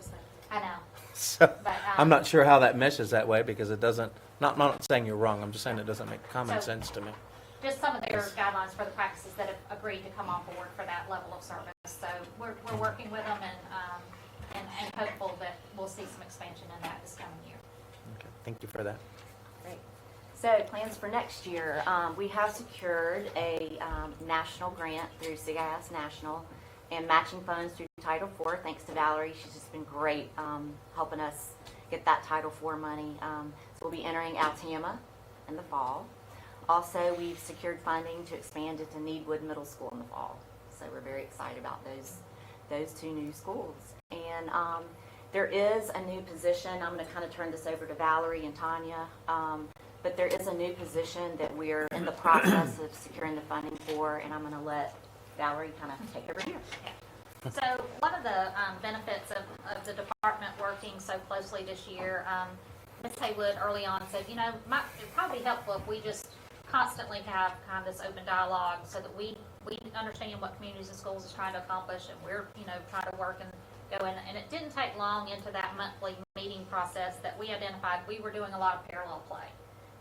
I know. So But, I'm not sure how that meshes that way because it doesn't, not saying you're wrong, I'm just saying it doesn't make common So- sense to me. Just some of their guidelines for the practices that have agreed to come on board for that level of service. So we're working with them and hopeful that we'll see some expansion in that this coming year. Okay, thank you for that. Great. So plans for next year, we have secured a national grant through CIS National and matching funds through Title IV. Thanks to Valerie, she's just been great helping us get that Title IV money. So we'll be entering Altima in the fall. Also, we've secured funding to expand into Needwood Middle School in the fall. So we're very excited about those two new schools. And there is a new position. I'm going to kind of turn this over to Valerie and Tanya. But there is a new position that we're in the process of securing the funding for, and I'm going to let Valerie kind of take over here. So one of the benefits of the department working so closely this year, Ms. Haywood early on said, you know, it'd probably be helpful if we just constantly have kind of this open dialogue so that we understand what Communities and Schools is trying to accomplish, and we're, you know, trying to work and go in. And it didn't take long into that monthly meeting process that we identified we were doing a lot of parallel play.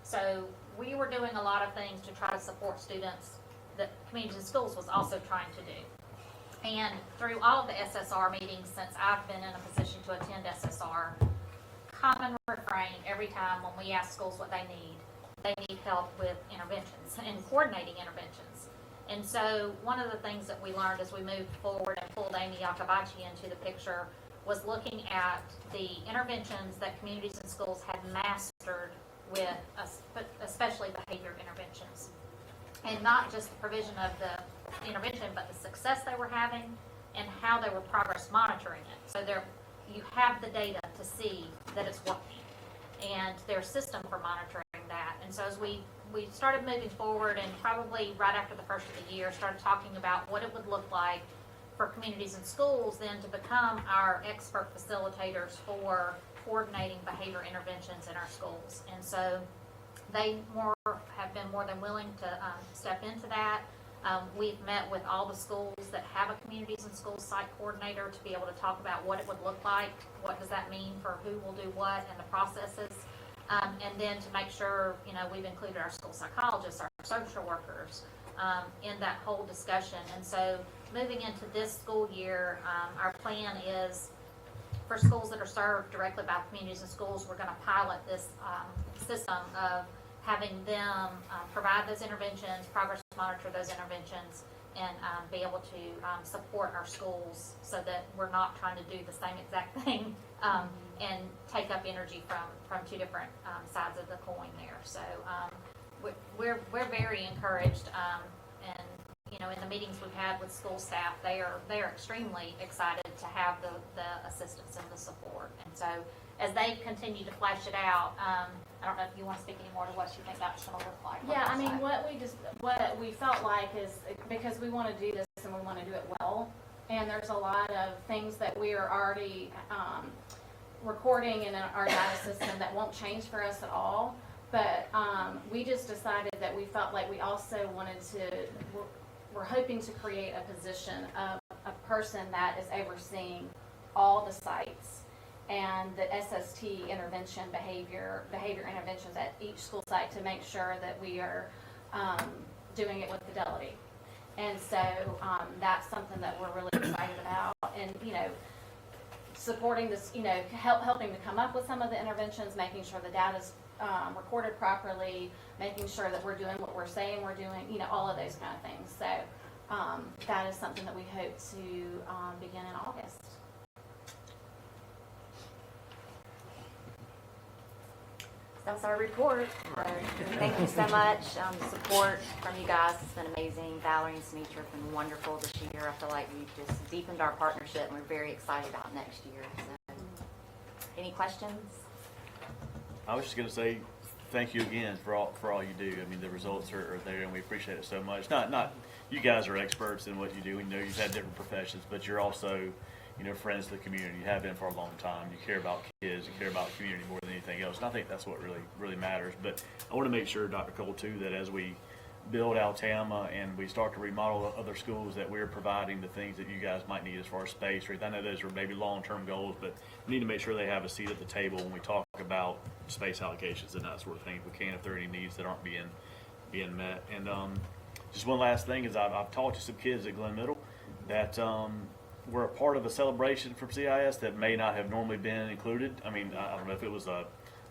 So we were doing a lot of things to try to support students that Communities and Schools was also trying to do. And through all of the SSR meetings since I've been in a position to attend SSR, common refrain every time when we ask schools what they need help with interventions and coordinating interventions. And so one of the things that we learned as we moved forward and pulled Amy Yakabachi into the picture was looking at the interventions that Communities and Schools had mastered with especially behavior interventions. And not just the provision of the intervention, but the success they were having and how they were progress monitoring it. So you have the data to see that it's working and their system for monitoring that. And so as we started moving forward, and probably right after the first of the year, started talking about what it would look like for Communities and Schools then to become our expert facilitators for coordinating behavior interventions in our schools. And so they have been more than willing to step into that. We've met with all the schools that have a Communities and Schools site coordinator to be able to talk about what it would look like, what does that mean for who will do what and the processes, and then to make sure, you know, we've included our school psychologists, our social workers in that whole discussion. And so moving into this school year, our plan is for schools that are served directly by Communities and Schools, we're going to pilot this system of having them provide those interventions, progress monitor those interventions, and be able to support our schools so that we're not trying to do the same exact thing and take up energy from two different sides of the coin there. So we're very encouraged, and you know, in the meetings we've had with school staff, they are extremely excited to have the assistance and the support. And so as they continue to flesh it out, I don't know if you want to speak any more to what you think that's going to look like. Yeah, I mean, what we felt like is, because we want to do this and we want to do it well, and there's a lot of things that we are already recording in our data system that won't change for us at all, but we just decided that we felt like we also wanted to, we're hoping to create a position of a person that is overseeing all the sites and the SST intervention behavior interventions at each school site to make sure that we are doing it with fidelity. And so that's something that we're really excited about, and you know, supporting this, you know, helping to come up with some of the interventions, making sure the data's recorded properly, making sure that we're doing what we're saying we're doing, you know, all of those kind of things. So that is something that we hope to begin in August. That's our report. Thank you so much. The support from you guys has been amazing. Valerie and Sunitra have been wonderful this year. I feel like we've just deepened our partnership, and we're very excited about next year. So, any questions? I was just going to say thank you again for all you do. I mean, the results are there, and we appreciate it so much. Not you guys are experts in what you do. We know you've had different professions, but you're also, you know, friends to the community. You have been for a long time. You care about kids. You care about the community more than anything else. And I think that's what really matters. But I want to make sure, Dr. Cole, too, that as we build Altama and we start to remodel other schools, that we're providing the things that you guys might need as far as space. Or I know those are maybe long-term goals, but we need to make sure they have a seat at the table when we talk about space allocations and that sort of thing, if we can, if there are any needs that aren't being met. And just one last thing is I've talked to some kids at Glynn Middle that were a part of a celebration from CIS that may not have normally been included. I mean, I don't know if it was a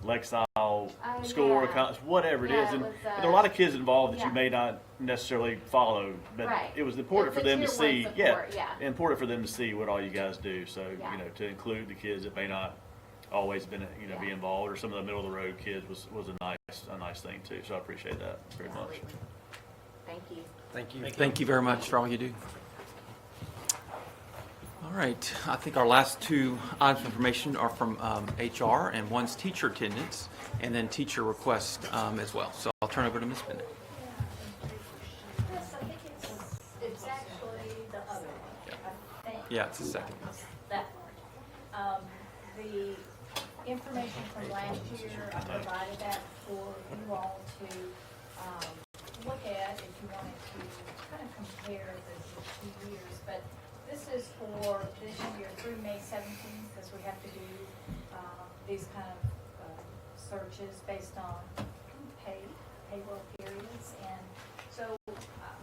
Lexile score, whatever it is. And there are a lot of kids involved that you may not necessarily follow, but it was important for them to see. Important for them to see what all you guys do. So you know, to include the kids that may not always been be involved, or some of the middle of the road kids was a nice thing too. So I appreciate that very much. Thank you. Thank you very much for all you do. All right, I think our last two items of information are from HR, and one's teacher attendance, and then teacher request as well. So I'll turn over to Ms. Bennett. Yes, I think it's actually the other one, I think. Yeah, it's the second one. That one. The information from last year, I provided that for you all to look at if you wanted to kind of compare the 2 years. But this is for this year through May 17th, because we have to do these kind of searches based on payroll periods. And so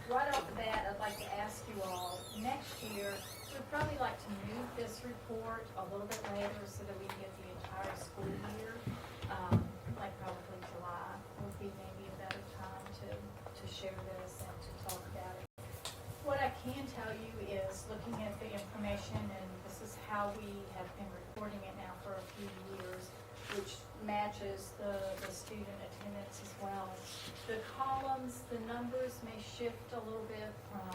right off the bat, I'd like to ask you all, next year, we'd probably like to move this report a little bit later so that we can get the entire school year. Like probably July would be maybe a better time to share this and to talk about it. What I can tell you is, looking at the information, and this is how we have been reporting it now for a few years, which matches the student attendance as well. The columns, the numbers may shift a little bit from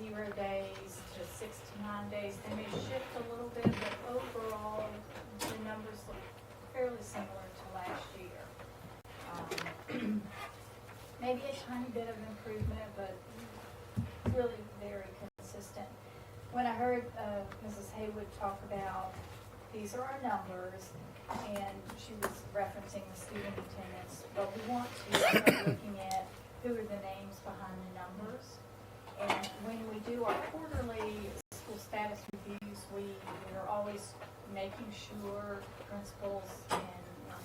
0 days to 69 days. They may shift a little bit, but overall, the numbers look fairly similar to last year. Maybe a tiny bit of improvement, but really very consistent. When I heard Mrs. Haywood talk about these are our numbers, and she was referencing the student attendance, but we want to start looking at who are the names behind the numbers. And when we do our quarterly school status reviews, we are always making sure principals and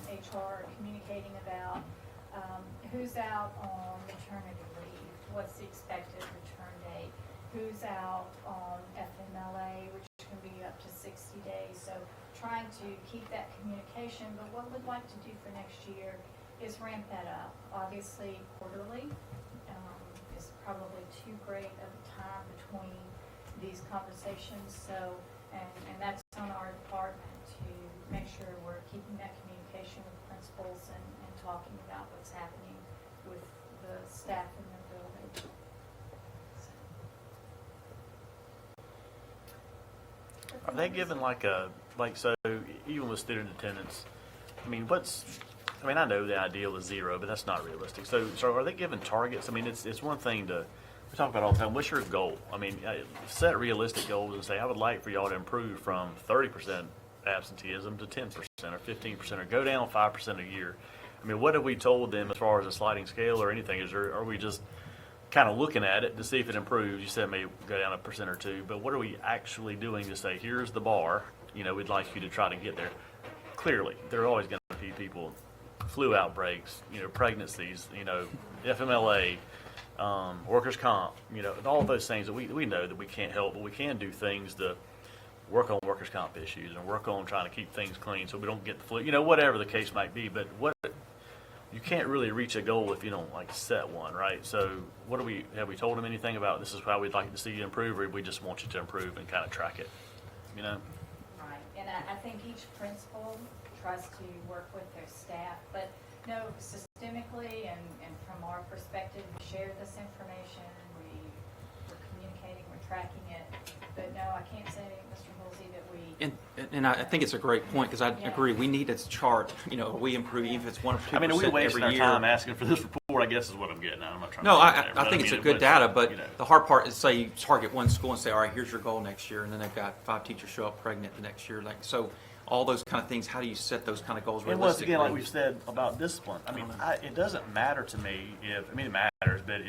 HR are communicating about who's out on maternity leave, what's the expected return date, who's out on FMLA, which can be up to 60 days. So trying to keep that communication, but what we'd like to do for next year is ramp that up. Obviously, quarterly is probably too great of a time between these conversations. So, and that's on our department to make sure we're keeping that communication with principals and talking about what's happening with the staff in the building. Are they given so even with student attendance, I know the ideal is 0, but that's not realistic. So are they given targets? I mean, it's one thing we talk about all the time, what's your goal? I mean, set realistic goals and say, I would like for y'all to improve from 30% absenteeism to 10% or 15%, or go down 5% a year. I mean, what have we told them as far as a sliding scale or anything? Are we just kind of looking at it to see if it improves? You said it may go down 1% or 2%, but what are we actually doing to say, here's the bar, we'd like you to try to get there? Clearly, there are always going to be people, flu outbreaks, pregnancies, FMLA, workers' comp, all of those things that we know that we can't help, but we can do things to work on workers' comp issues and work on trying to keep things clean so we don't get the flu, whatever the case might be. But you can't really reach a goal if you don't set one, right? So have we told them anything about this is how we'd like to see you improve, or we just want you to improve and kind of track it, Right, and I think each principal tries to work with their staff, but no, systemically and from our perspective, we share this information, we're communicating, we're tracking it, but no, I can't say, Mr. Woolsey, that we... And I think it's a great point, because I agree, we need a chart, we improve, even if it's 1 or 2% I mean, are we wasting our every year. time asking for this report, I guess is what I'm getting at. I'm not trying No, to I think it's a good data, but the hard part is, say you target one school and say, all right, here's your goal next year, and then they've got 5 teachers show up pregnant the next year. So all those kind of things, how do you set those kind of goals realistically? realistically? And once again, like we've said about discipline, it doesn't matter to me it matters, but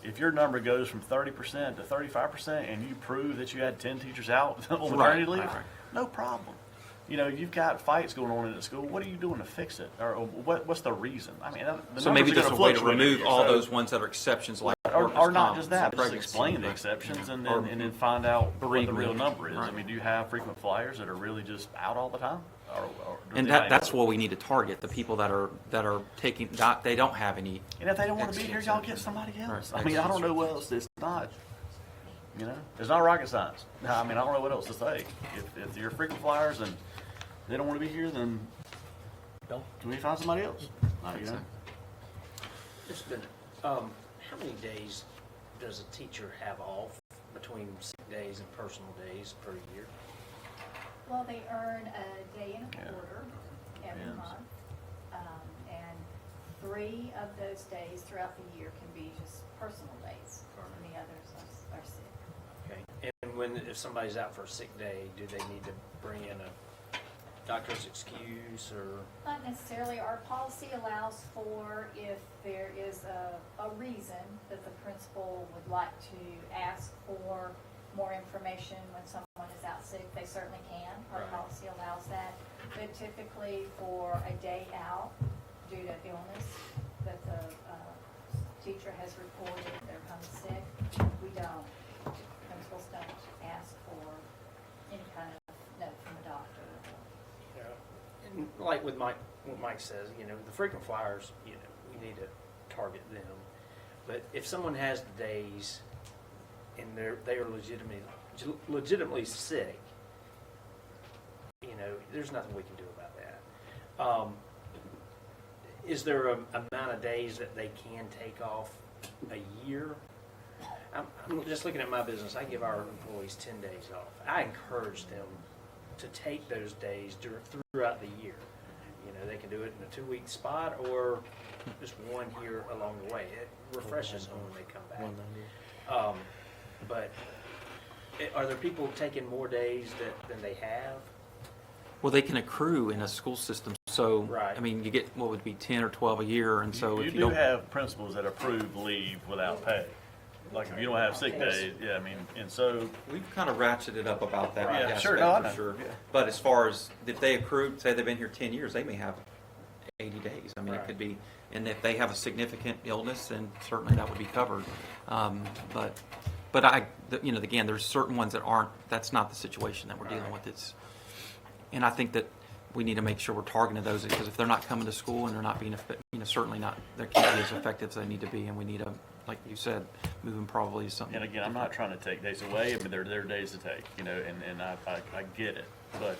if your number goes from 30% to 35% and you prove that you had 10 teachers out on maternity leave, no problem. You've got fights going on in the school. What are you doing to fix it? Or what's the reason? I mean, so maybe there's a way to remove all those ones that are exceptions, like or not just that, but just explain the exceptions and then find out what the real number is. Right. I mean, do you have frequent flyers that are really just out all the time? And that's what we need to target, the people that are taking, they don't have any. And if they don't want to be here, y'all get somebody else. Right. I mean, I don't know what else. It's not, it's not rocket science. I mean, I don't know what else to say. If you're frequent flyers and they don't want to be here, then can we find somebody else? Ms. Bennett, how many days does a teacher have off between sick days and personal days per year? Well, they earn a day and a Yeah. quarter every Yeah. month. And 3 of those days throughout the year can be just personal days, and the others are sick. Okay. And if somebody's out for a sick day, do they need to bring in a doctor's excuse or? Not necessarily. Our policy allows for if there is a reason that the principal would like to ask for more information when someone is out sick, they certainly can. Our Right. policy allows that. But typically for a day out due to illness that the teacher has reported they're home sick, we don't. Principals don't ask for any kind of note from a doctor. And like with what Mike says, the frequent flyers, we need to target them. But if someone has the days and they are legitimately sick, there's nothing we can do about that. Is there a amount of days that they can take off a year? I'm just looking at my business. I give our employees 10 days off. I encourage them to take those days throughout the year. They can do it in a 2-week spot or just one here along the way. It refreshes them when they come back. But are there people taking more days than they have? Well, they can accrue in a school system. So, Right. I mean, you get what would be 10 or 12 a year, and so You if you do don't have principals that approve leave without pay. Like if you don't have sick days, yeah, I mean, and so we've kind of ratcheted up about that. Yeah, aspect sure, no, I for know. sure. Yeah. But as far as if they accrue, say they've been here 10 years, they may have 80 days. I mean, Right. it could be, and if they have a significant illness, then certainly that would be covered. But again, there's certain ones that aren't. That's not the situation that we're dealing with. And I think that we need to make sure we're targeting those because if they're not coming to school and they're not being, certainly not, they can't be as effective as they need to be, and we need to, like you said, move them probably to something. And again, I'm not trying to take days away. I mean, there are days to take, and I get it. But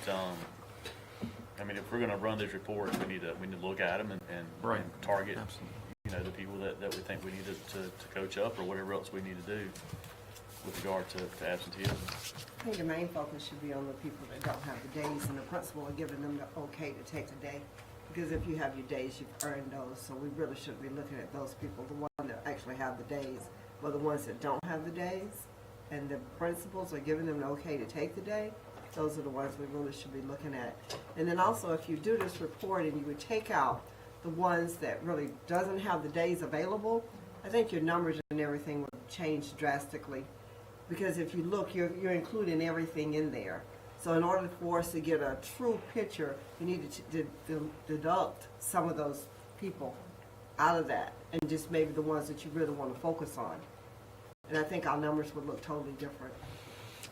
I mean, if we're going to run these reports, we need to look at them and Right. and target, Absolutely. the people that we think we need to coach up or whatever else we need to do with regard to absenteeism. I think the main focus should be on the people that don't have the days, and the principal are giving them the okay to take the day. Because if you have your days, you've earned those, so we really shouldn't be looking at those people, the ones that actually have the days, but the ones that don't have the days, and the principals are giving them the okay to take the day, those are the ones we really should be looking at. And then also, if you do this report and you would take out the ones that really doesn't have the days available, I think your numbers and everything would change drastically. Because if you look, you're including everything in there. So in order for us to get a true picture, you need to deduct some of those people out of that and just maybe the ones that you really want to focus on. And I think our numbers would look totally different.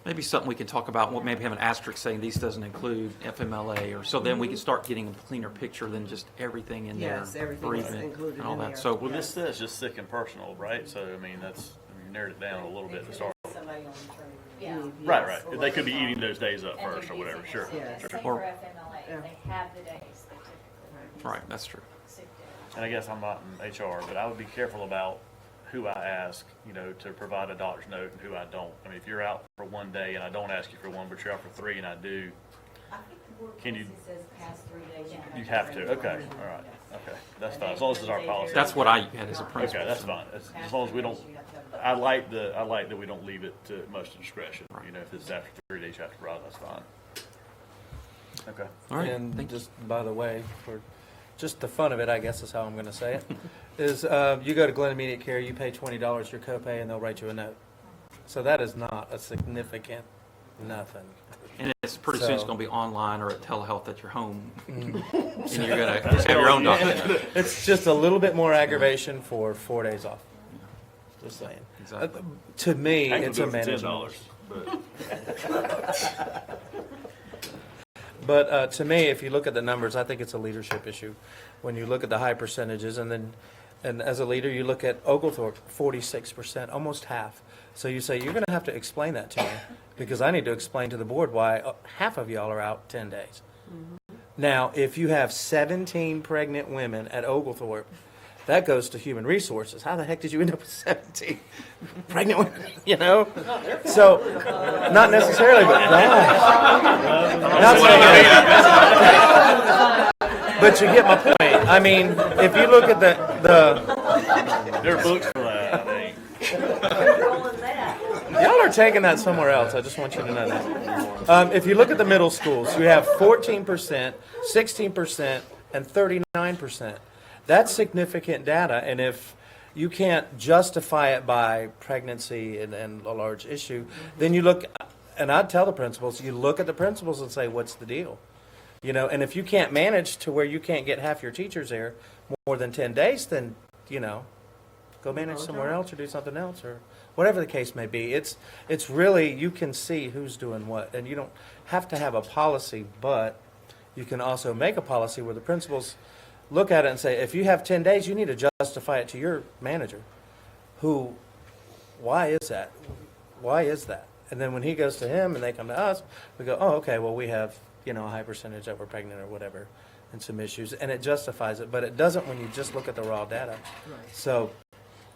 Maybe something we can talk about, maybe have an asterisk saying these doesn't include FMLA, or so then we can start getting a cleaner picture than just everything in there. Yes, everything is bereavement included and all in that. there. So Well, this says just sick and personal, right? So I mean, you narrowed it down a little bit to start. Somebody on maternity Yeah. leave, Right, yes. right. They could be eating those days up And first or they're whatever. using Sure. it. Yeah. Same Or- for FMLA. Yeah. They have the days, they typically Right, that's true. sick days. And I guess I'm not in HR, but I would be careful about who I ask, to provide a doctor's note and who I don't. I mean, if you're out for one day and I don't ask you for one, but you're out for 3 and I do, I think the board Can you- policy says past 3 days. you have to. Okay, all right. Okay, that's fine. As long as it's our policy. That's what I had as a principal. Okay, that's fine. As long as we don't. I like that we don't leave it to much discretion. If it's after 3 days you have to provide, that's fine. Okay. All right. And just by the way, for just the fun of it, I guess is how I'm going to say it, is you go to Glynn Immediate Care, you pay $20 your copay, and they'll write you a note. So that is not a significant nothing. And it's pretty soon it's So- going to be online or at telehealth at your home. Mm. And you're going to have your own doctor. It's just a little bit more aggravation for 4 days off. Just saying. Exactly. To me, I can it's do a it for management. $10, but But to me, if you look at the numbers, I think it's a leadership issue. When you look at the high percentages, and as a leader, you look at Oglethorpe, 46%, almost half. So you say, you're going to have to explain that to me, because I need to explain to the board why half of y'all are out 10 days. Now, if you have 17 pregnant women at Oglethorpe, That goes to human resources. How the heck did you end up with 17 pregnant women? You know? So, not necessarily, but not saying but you get my point. I mean, if you look at the There are books for that, I think. y'all are taking that somewhere else. I just want you to know that. If you look at the middle schools, you have 14%, 16%, and 39%. That's significant data, and if you can't justify it by pregnancy and a large issue, then you look, and I'd tell the principals, you look at the principals and say, what's the deal? You know, and if you can't manage to where you can't get half your teachers there more than 10 days, then, you know, go manage somewhere else or do something else or whatever the case may be. It's really, you can see who's doing what, and you don't have to have a policy, but you can also make a policy where the principals look at it and say, if you have 10 days, you need to justify it to your manager. Why is that? Why is that? And then when he goes to him and they come to us, we go, oh, okay, well, we have, you know, a high percentage that we're pregnant or whatever and some issues. And it justifies it, but it doesn't when you just look at the raw data. So,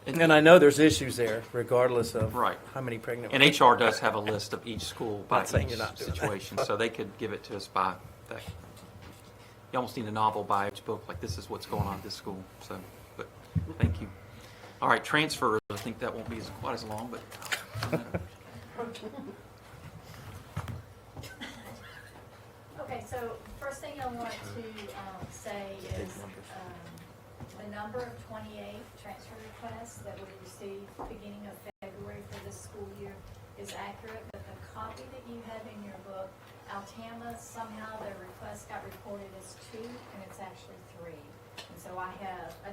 and I know there's issues there regardless of how many pregnant And women. HR does have a list of each school by Not saying each you're not doing that. situation, so they could give it to us by that. You almost need a novel by each book, like this is what's going on at this school. So, but thank you. All right, transfers. I think that won't be quite as long, but. Okay, so first thing I want to say is the number of 28 transfer requests that we received beginning of February for this school year is accurate, but the copy that you have in your book, Altama, somehow their request got reported as 2, and it's actually 3. And so I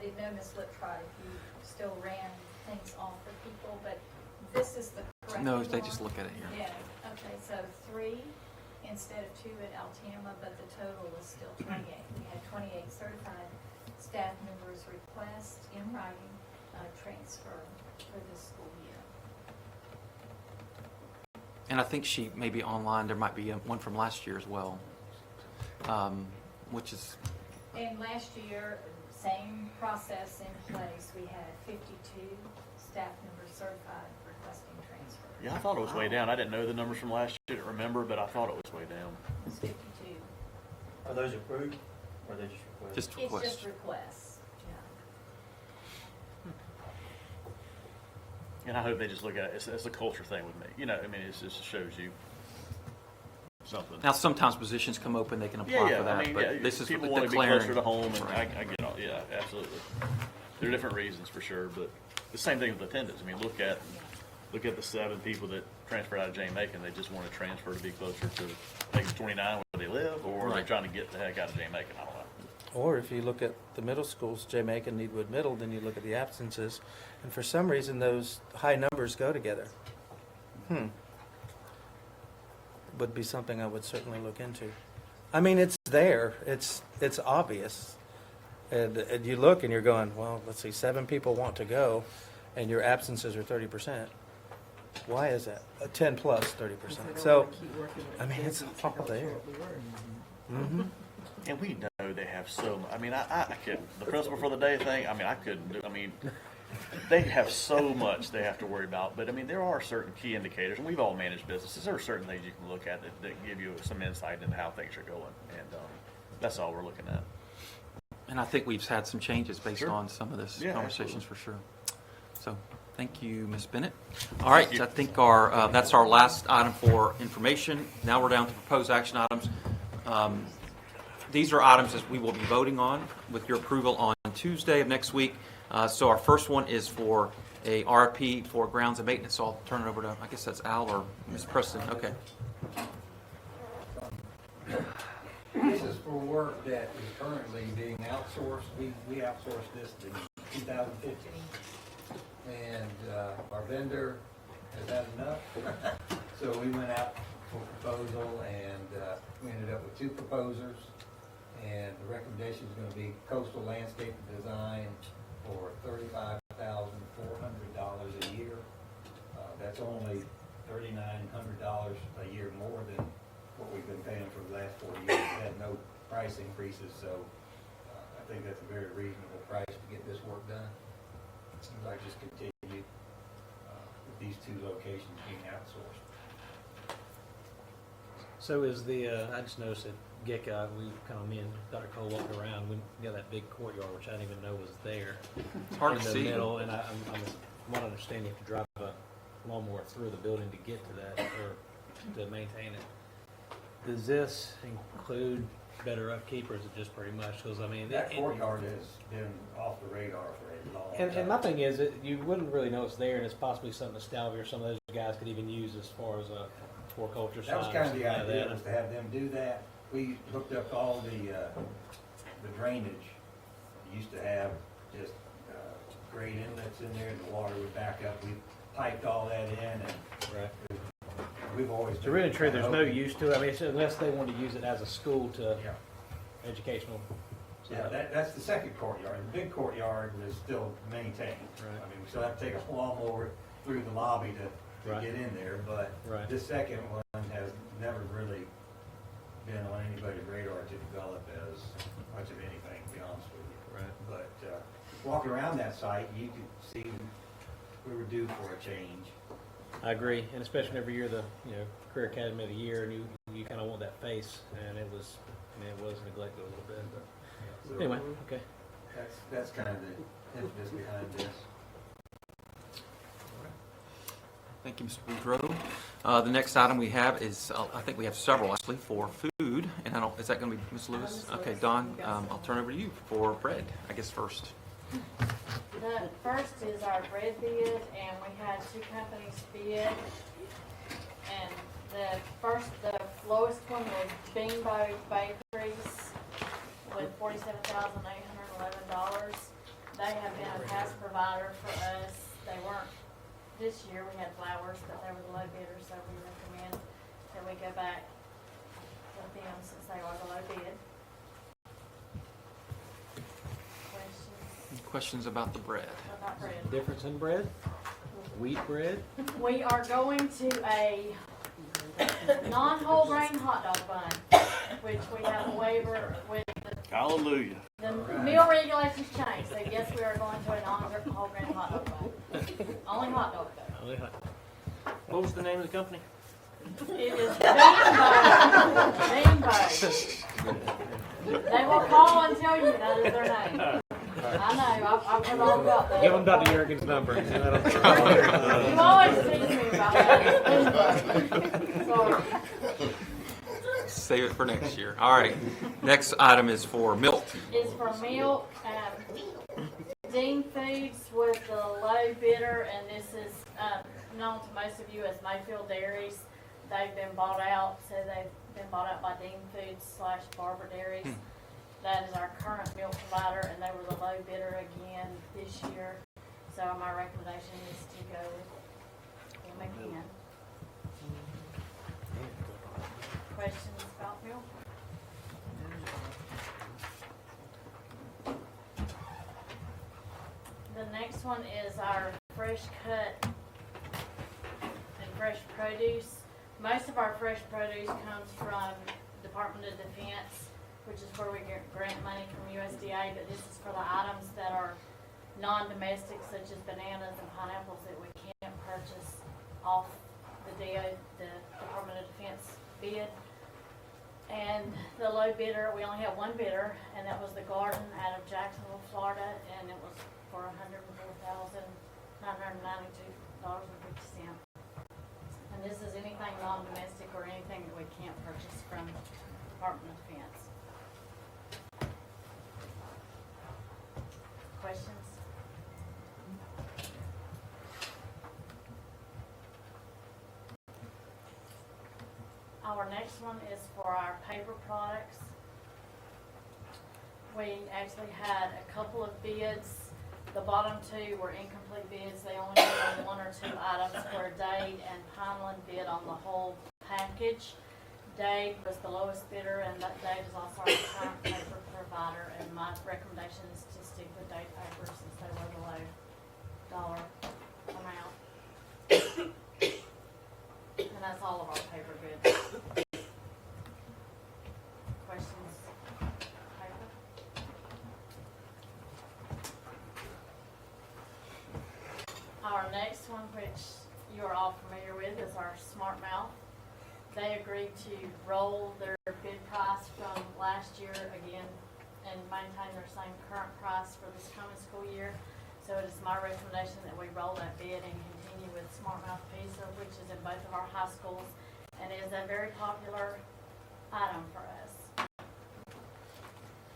didn't know, Ms. Liptrot, if you still ran things off for people, but this is the correct one. No, they just look at it here. Yeah, okay, so 3 instead of 2 at Altama, but the total was still 28. We had 28 certified staff members request in writing transfer for this school year. And I think she may be online. There might be one from last year as well, which is. And last year, same process in place. We had 52 staff members certified requesting transfer. Yeah, I thought it was way down. I didn't know the numbers from last year. I didn't remember, but I thought it was way down. It's 52. Are those approved, or are they just requests? Just requests. It's just requests, yeah. And I hope they just look at it. It's a culture thing with me. You know, I mean, it just shows you something. Now, sometimes positions come open, they can apply for that, I mean, but this is people the want to be declaring. closer to home, and I get all. Yeah, absolutely. There are different reasons for sure, but the same thing with attendance. I mean, look at the 7 people that transferred out of Jamaica. They just want to transfer to be closer to maybe 29 where they live, or they're trying to get the heck out of Jamaica. I don't know. Or if you look at the middle schools, Jamaica and Needwood Middle, then you look at the absences, and for some reason those high numbers go together. Would be something I would certainly look into. I mean, it's there. It's obvious. And you look and you're going, well, let's see, 7 people want to go, and your absences are 30%. Why is that? 10 plus 30%. So, I mean, it's all there. Mm-hmm. And we know they have so much. I mean, I couldn't. The principal for the day thing, I mean, I couldn't do. I mean, they have so much they have to worry about. But, I mean, there are certain key indicators, and we've all managed businesses. There are certain things you can look at that give you some insight into how things are going. And that's all we're looking at. And I think we've had some changes based Sure. on some of this conversations absolutely. for sure. So, thank you, Ms. Bennett. All right, I think that's our last item for information. Now we're down to proposed action items. These are items that we will be voting on with your approval on Tuesday of next week. So our first one is for a RFP for grounds and maintenance. So I'll turn it over to, I guess that's Al or Ms. Preston. Okay. This is for work that is currently being outsourced. We outsourced this in 2015. And our vendor has had enough. So we went out for proposal, and we ended up with 2 proposers. And the recommendation is going to be coastal landscape design for $35,400 a year. That's only $3,900 a year more than what we've been paying for the last 4 years. We had no price increases, so think that's a very reasonable price to get this work done. Seems like just continue with these two locations being outsourced. So is the, I just noticed at GECA, we kind of, me and Dr. Cole walked around, we got that big courtyard, which I didn't even know was there. It's hard in to the see. middle, and I'm not understanding if you drive a lawnmower through the building to get to that, or to maintain it. Does this include better upkeep, or is it just pretty much, because I mean. That courtyard has been off the radar for a long time. And my thing is, that you wouldn't really know it's there, and it's possibly something that Stalvey or some of those guys could even use as far as a horticulture sign. That was or kind of the something like idea, that. was to have them do that. We hooked up all the drainage. We used to have just great inlets in there, and the water would back up. We piped all that in, and Right. we've always. So really, true, been there's no hoping- use to it. I mean, it's unless they want to use it as a school to Yeah. educational. Yeah, that's the second courtyard. The big courtyard is still maintained. Right. I mean, we still have to take a lawnmower through the lobby to Right. get in there, but Right. this second one has never really been on anybody's radar to develop as much of anything, to be honest with you. Right. But walking around that site, you could see we were due for a change. I agree, and especially every year the Career Academy of the Year, and you kind of want that face, and it was neglected a little bit, but So anyway, okay. That's kind of the impetus behind this. Thank you, Mr. Boudreau. The next item we have is, I think we have several actually, for food. And is that going to be Ms. Lewis? Okay, Don, I'll turn over to you for bread, I guess, first. The first is our bread bid, and we had two companies bid. And the lowest one was Bimbo Bakeries with $47,811. They have been a past provider for us. They weren't, this year we had flowers, but they were the low bidder, so we recommend that we go back with them since they are the low bid. Any questions about the bread? About bread. Difference in bread? Wheat bread? We are going to a non-whole grain hot dog bun, which we have a waiver with Hallelujah. the meal regulations changed. So yes, we are going to a non-whole grain hot dog bun. Only hot dog though. Only hot. What was the name of the company? It is Bimbo. They will call and tell you that is their name. I know, I've heard all about that. Give them Dr. Jurgen's number. You always tease me about that. Sorry. Save it for next year. All right. Next item is for milk. Is for milk. Dean Foods was the low bidder, and this is known to most of you as Mayfield Dairies. They've been bought out, so they've been bought out by Dean Foods / Barber Dairies. That is our current milk provider, and they were the low bidder again this year. So my recommendation is to go with them again. Questions about milk? The next one is our fresh cut and fresh produce. Most of our fresh produce comes from Department of Defense, which is where we get grant money from USDA, but this is for the items that are non-domestic, such as bananas and pineapples that we can't purchase off the Department of Defense bid. And the low bidder, we only have one bidder, and that was the Garden out of Jacksonville, Florida, and it was for $104,992.50. And this is anything non-domestic or anything that we can't purchase from the Department of Defense. Questions? Our next one is for our paper products. We actually had a couple of bids. The bottom two were incomplete bids. They only bid on one or two items where Dade and Pineland bid on the whole package. Dade was the lowest bidder, and that Dade is also our current paper provider, and my recommendation is to stick with Dade paper since they were the low dollar amount. And that's all of our paper bids. Questions? Paper? our next one, which you are all familiar with, is our Smart Mouth. They agreed to roll their bid price from last year again and maintain their same current price for this coming school year. So it is my recommendation that we roll that bid and continue with Smart Mouth Pizza, which is in both of our high schools and is a very popular item for us.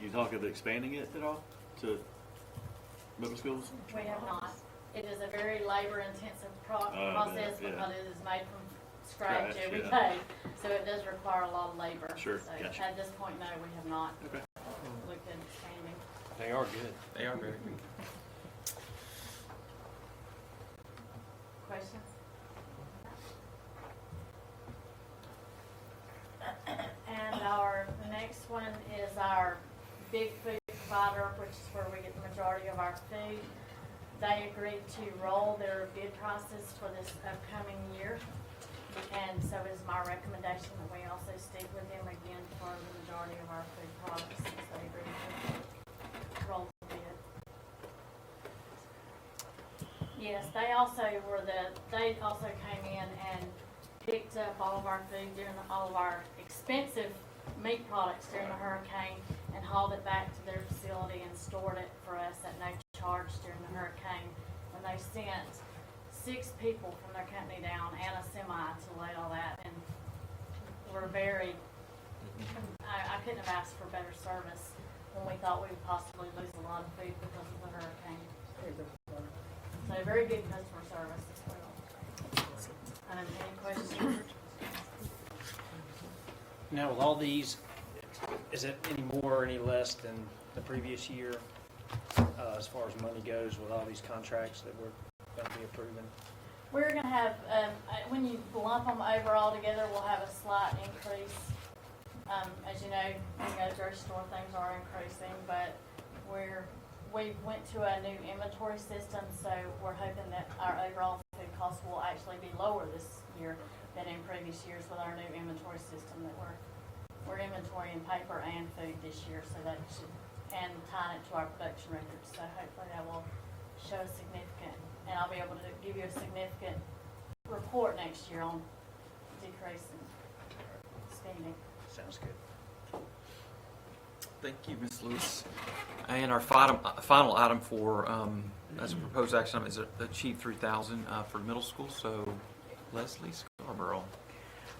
You talk of expanding it at all to middle schools? We have not. It is a very labor-intensive process yeah. because it is made from scratch Scratch, every yeah. day. So it does require a lot of labor. Sure, So gotcha. at this point, no, we have not Okay. looked at expanding. They are good. They are very good. Questions? And our next one is our big food provider, which is where we get the majority of our food. They agreed to roll their bid prices for this upcoming year. And so it is my recommendation that we also stick with them again for the majority of our food products since they agreed to roll the bid. Yes, they also came in and picked up all of our food during all of our expensive meat products during the hurricane and hauled it back to their facility and stored it for us at no charge during the hurricane. And they sent 6 people from their company down and a semi to load all that, and we're very, I couldn't have asked for better service when we thought we would possibly lose a lot of food because of the hurricane. So very good customer service as well. Any questions? Now, with all these, is it any more or any less than the previous year as far as money goes with all these contracts that we're going to be approving? We're going to have, when you lump them overall together, we'll have a slight increase. As you know, when you go to the grocery store, things are increasing, but we went to a new inventory system, so we're hoping that our overall food costs will actually be lower this year than in previous years with our new inventory system that we're inventorying paper and food this year, so that should, and tying it to our production records. So hopefully that will show a significant, and I'll be able to give you a significant report next year on decrease in spending. Sounds good. Thank you, Ms. Lewis. And our final item for, as a proposed action item is Achieve 3000 for middle school. So Leslie Scarborough.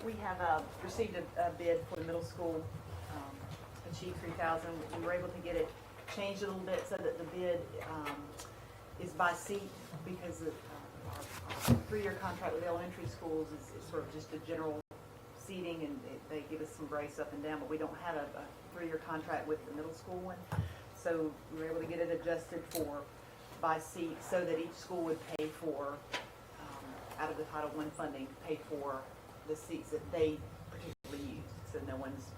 We have received a bid for the middle school Achieve 3000. We were able to get it changed a little bit so that the bid is by seat, because our 3-year contract with elementary schools is sort of just a general seating, and they give us some grace up and down, but we don't have a 3-year contract with the middle school one. So we were able to get it adjusted for by seat so that each school would pay for, out of the Title I funding, pay for the seats that they particularly use. So no one's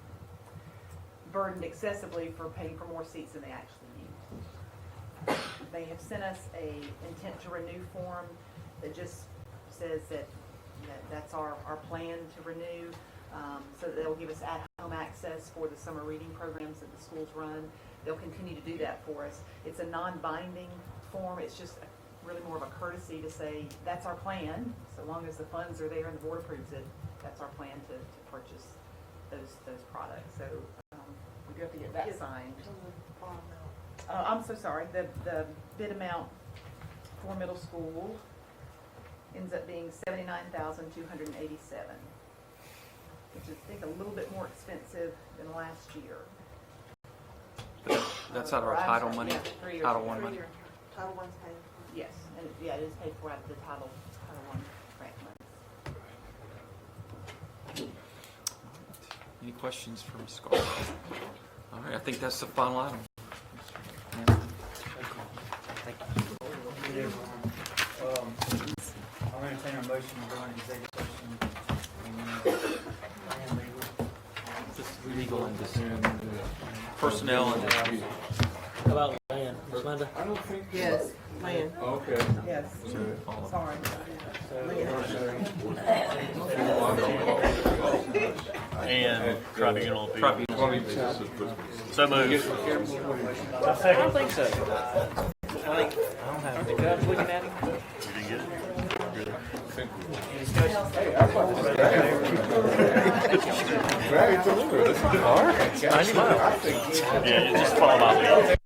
burdened excessively for paying for more seats than they actually use. They have sent us a intent to renew form that just says that's our plan to renew, so that they'll give us at-home access for the summer reading programs that the schools run. They'll continue to do that for us. It's a non-binding form. It's just really more of a courtesy to say that's our plan. So long as the funds are there and the board approves it, that's our plan to purchase those products. So we do have to get that signed. I'm so sorry. The bid amount for middle school ends up being $79,287, which is, I think, a little bit more expensive than last year. That's out of our title money, Yeah, Title I money. Title I's paid for. Yes, and it is paid for out of the Title I grant money. Any questions for Ms. Scarborough? All right, I think that's the final item. I'll entertain a motion to go into executive session. Just legal and just personnel and dispute. How about Lynn? Miss Linda? I don't think. Yes, Lynn. Okay. Yes. Sorry. And tribunal appeal. Tribunal. So moved. I don't think so. I don't have. The judge looking at him. We didn't Yeah, you just follow my lead.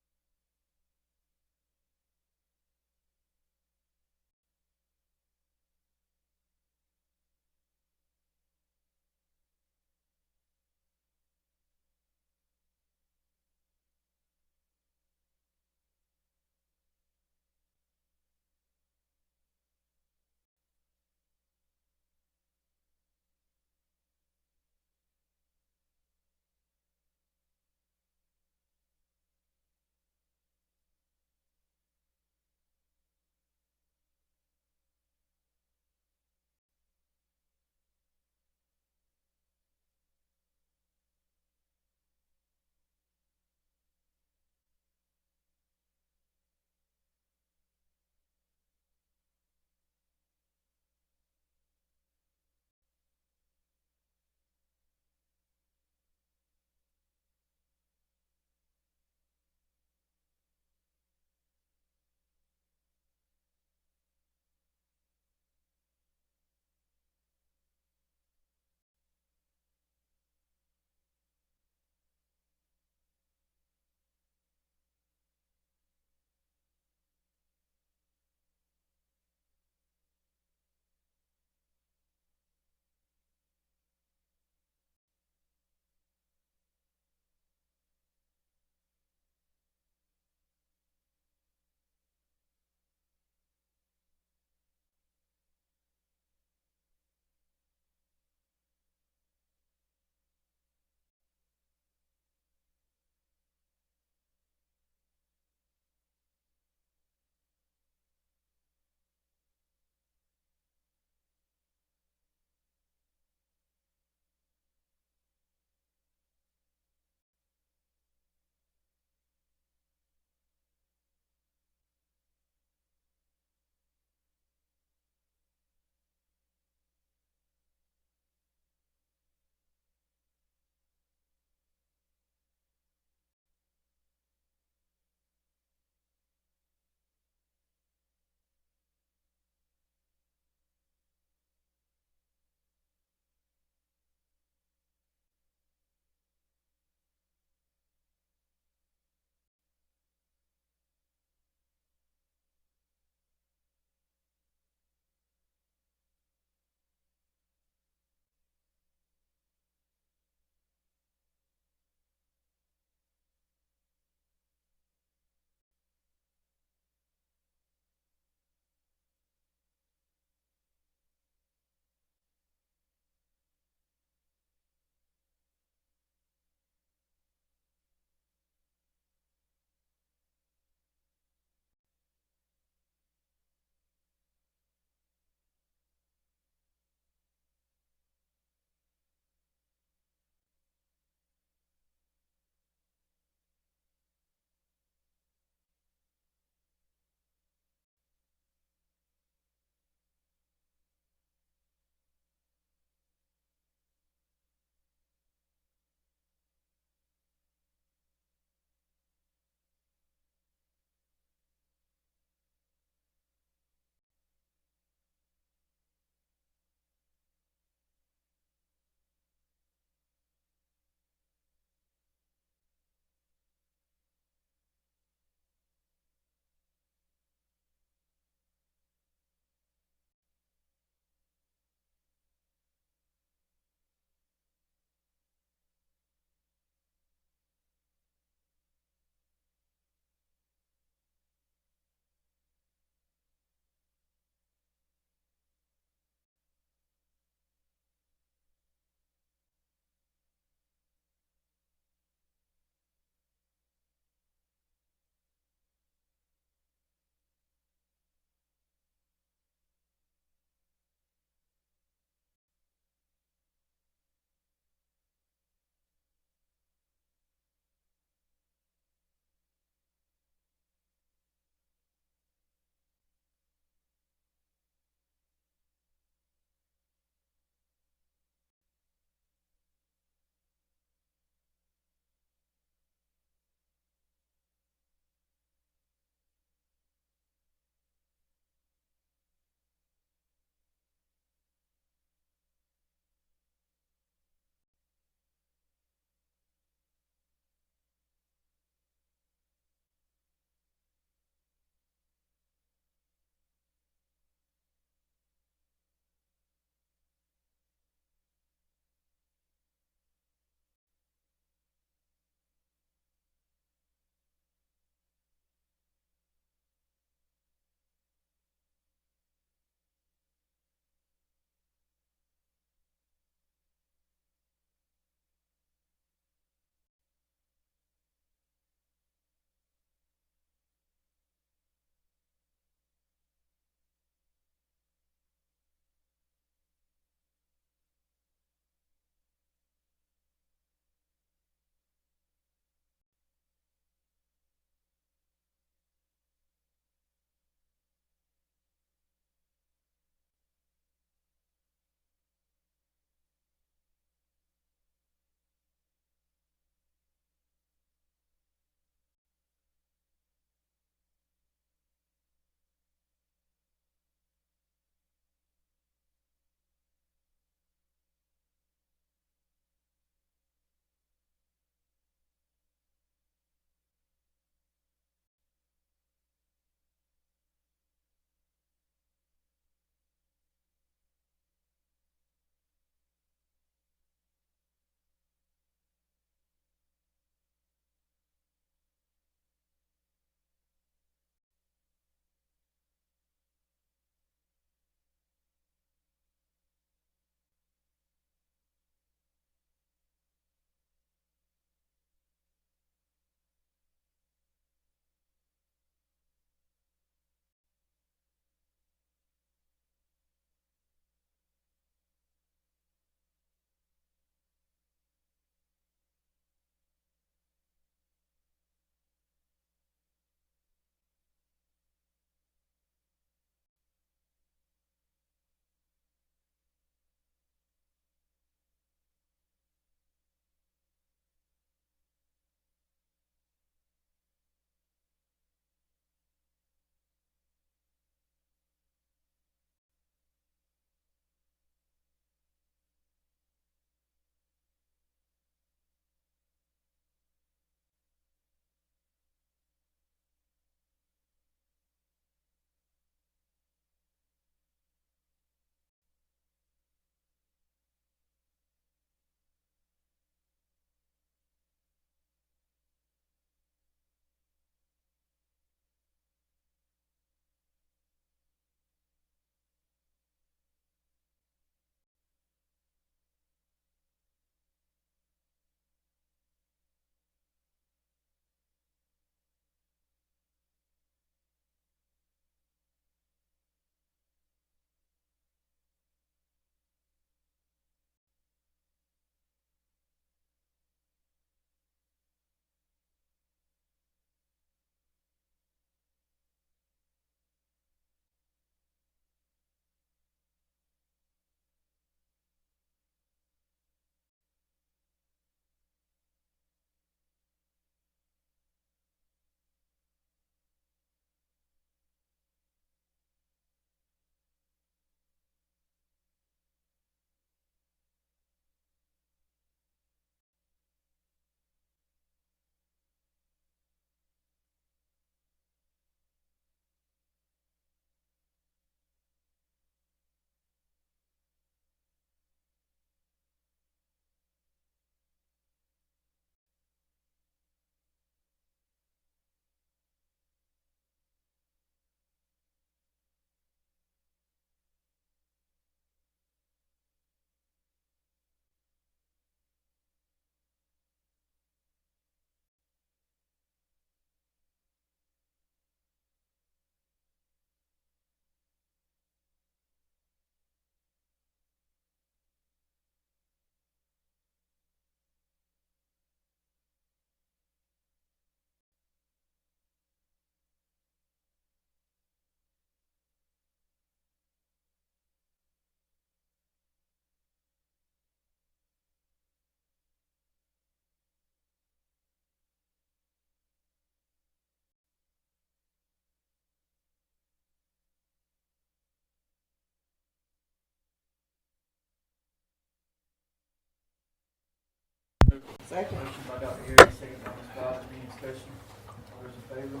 Second. Motion by Dr. Harris, second by Ms. Bowden. Any discussion? All those in favor?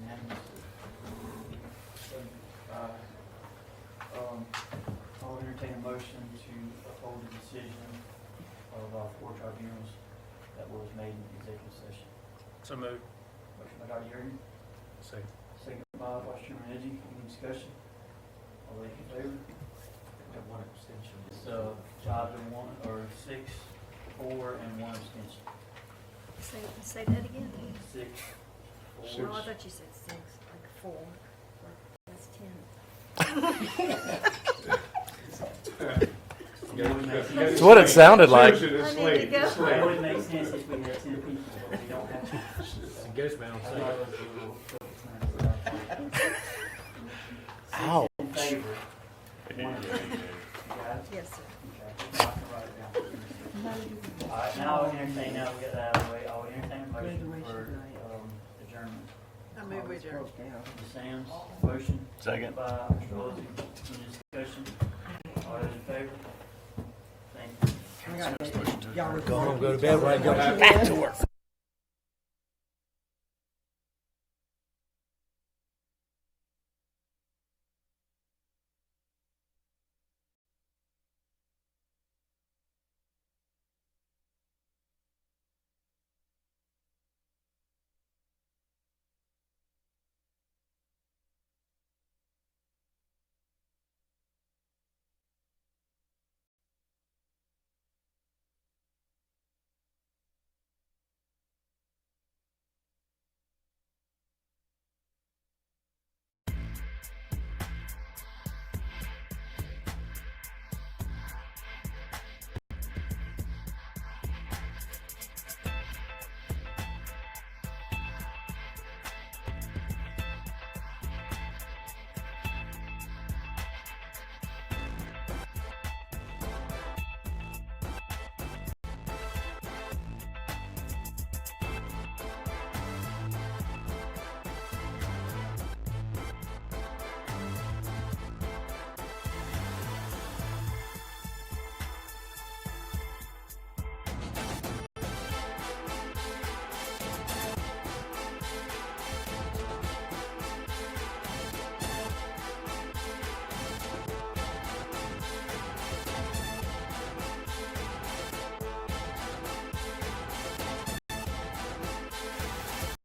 Unanimous. I'll entertain a motion to uphold the decision of our 4 tribunals that was made in executive session. So moved. Motion by Dr. Yergin, Second. second by Vice Chairman Edgy. Any discussion? All those in favor? Got one abstention. It's 5 to 1, or 6, 4, and 1 abstention. Say that again. 6, 4. Oh, I thought you said 6, like 4. That's 10. It's what it sounded like. I need to go. It would make sense if we had 10 people, but we don't have to. Ghost bound. Ow. In favor? 1 abstention. You got it? Yes, sir. Okay. I can write it down. All right, now I'll entertain, now we get that out of the way, I'll entertain a motion for adjournment. I move we adjourn. Mr. Sam's, motion. Second. By Mr. Lozey. Any discussion? All those in favor? Thank you. Y'all Go home, go to bed, right, go back to work.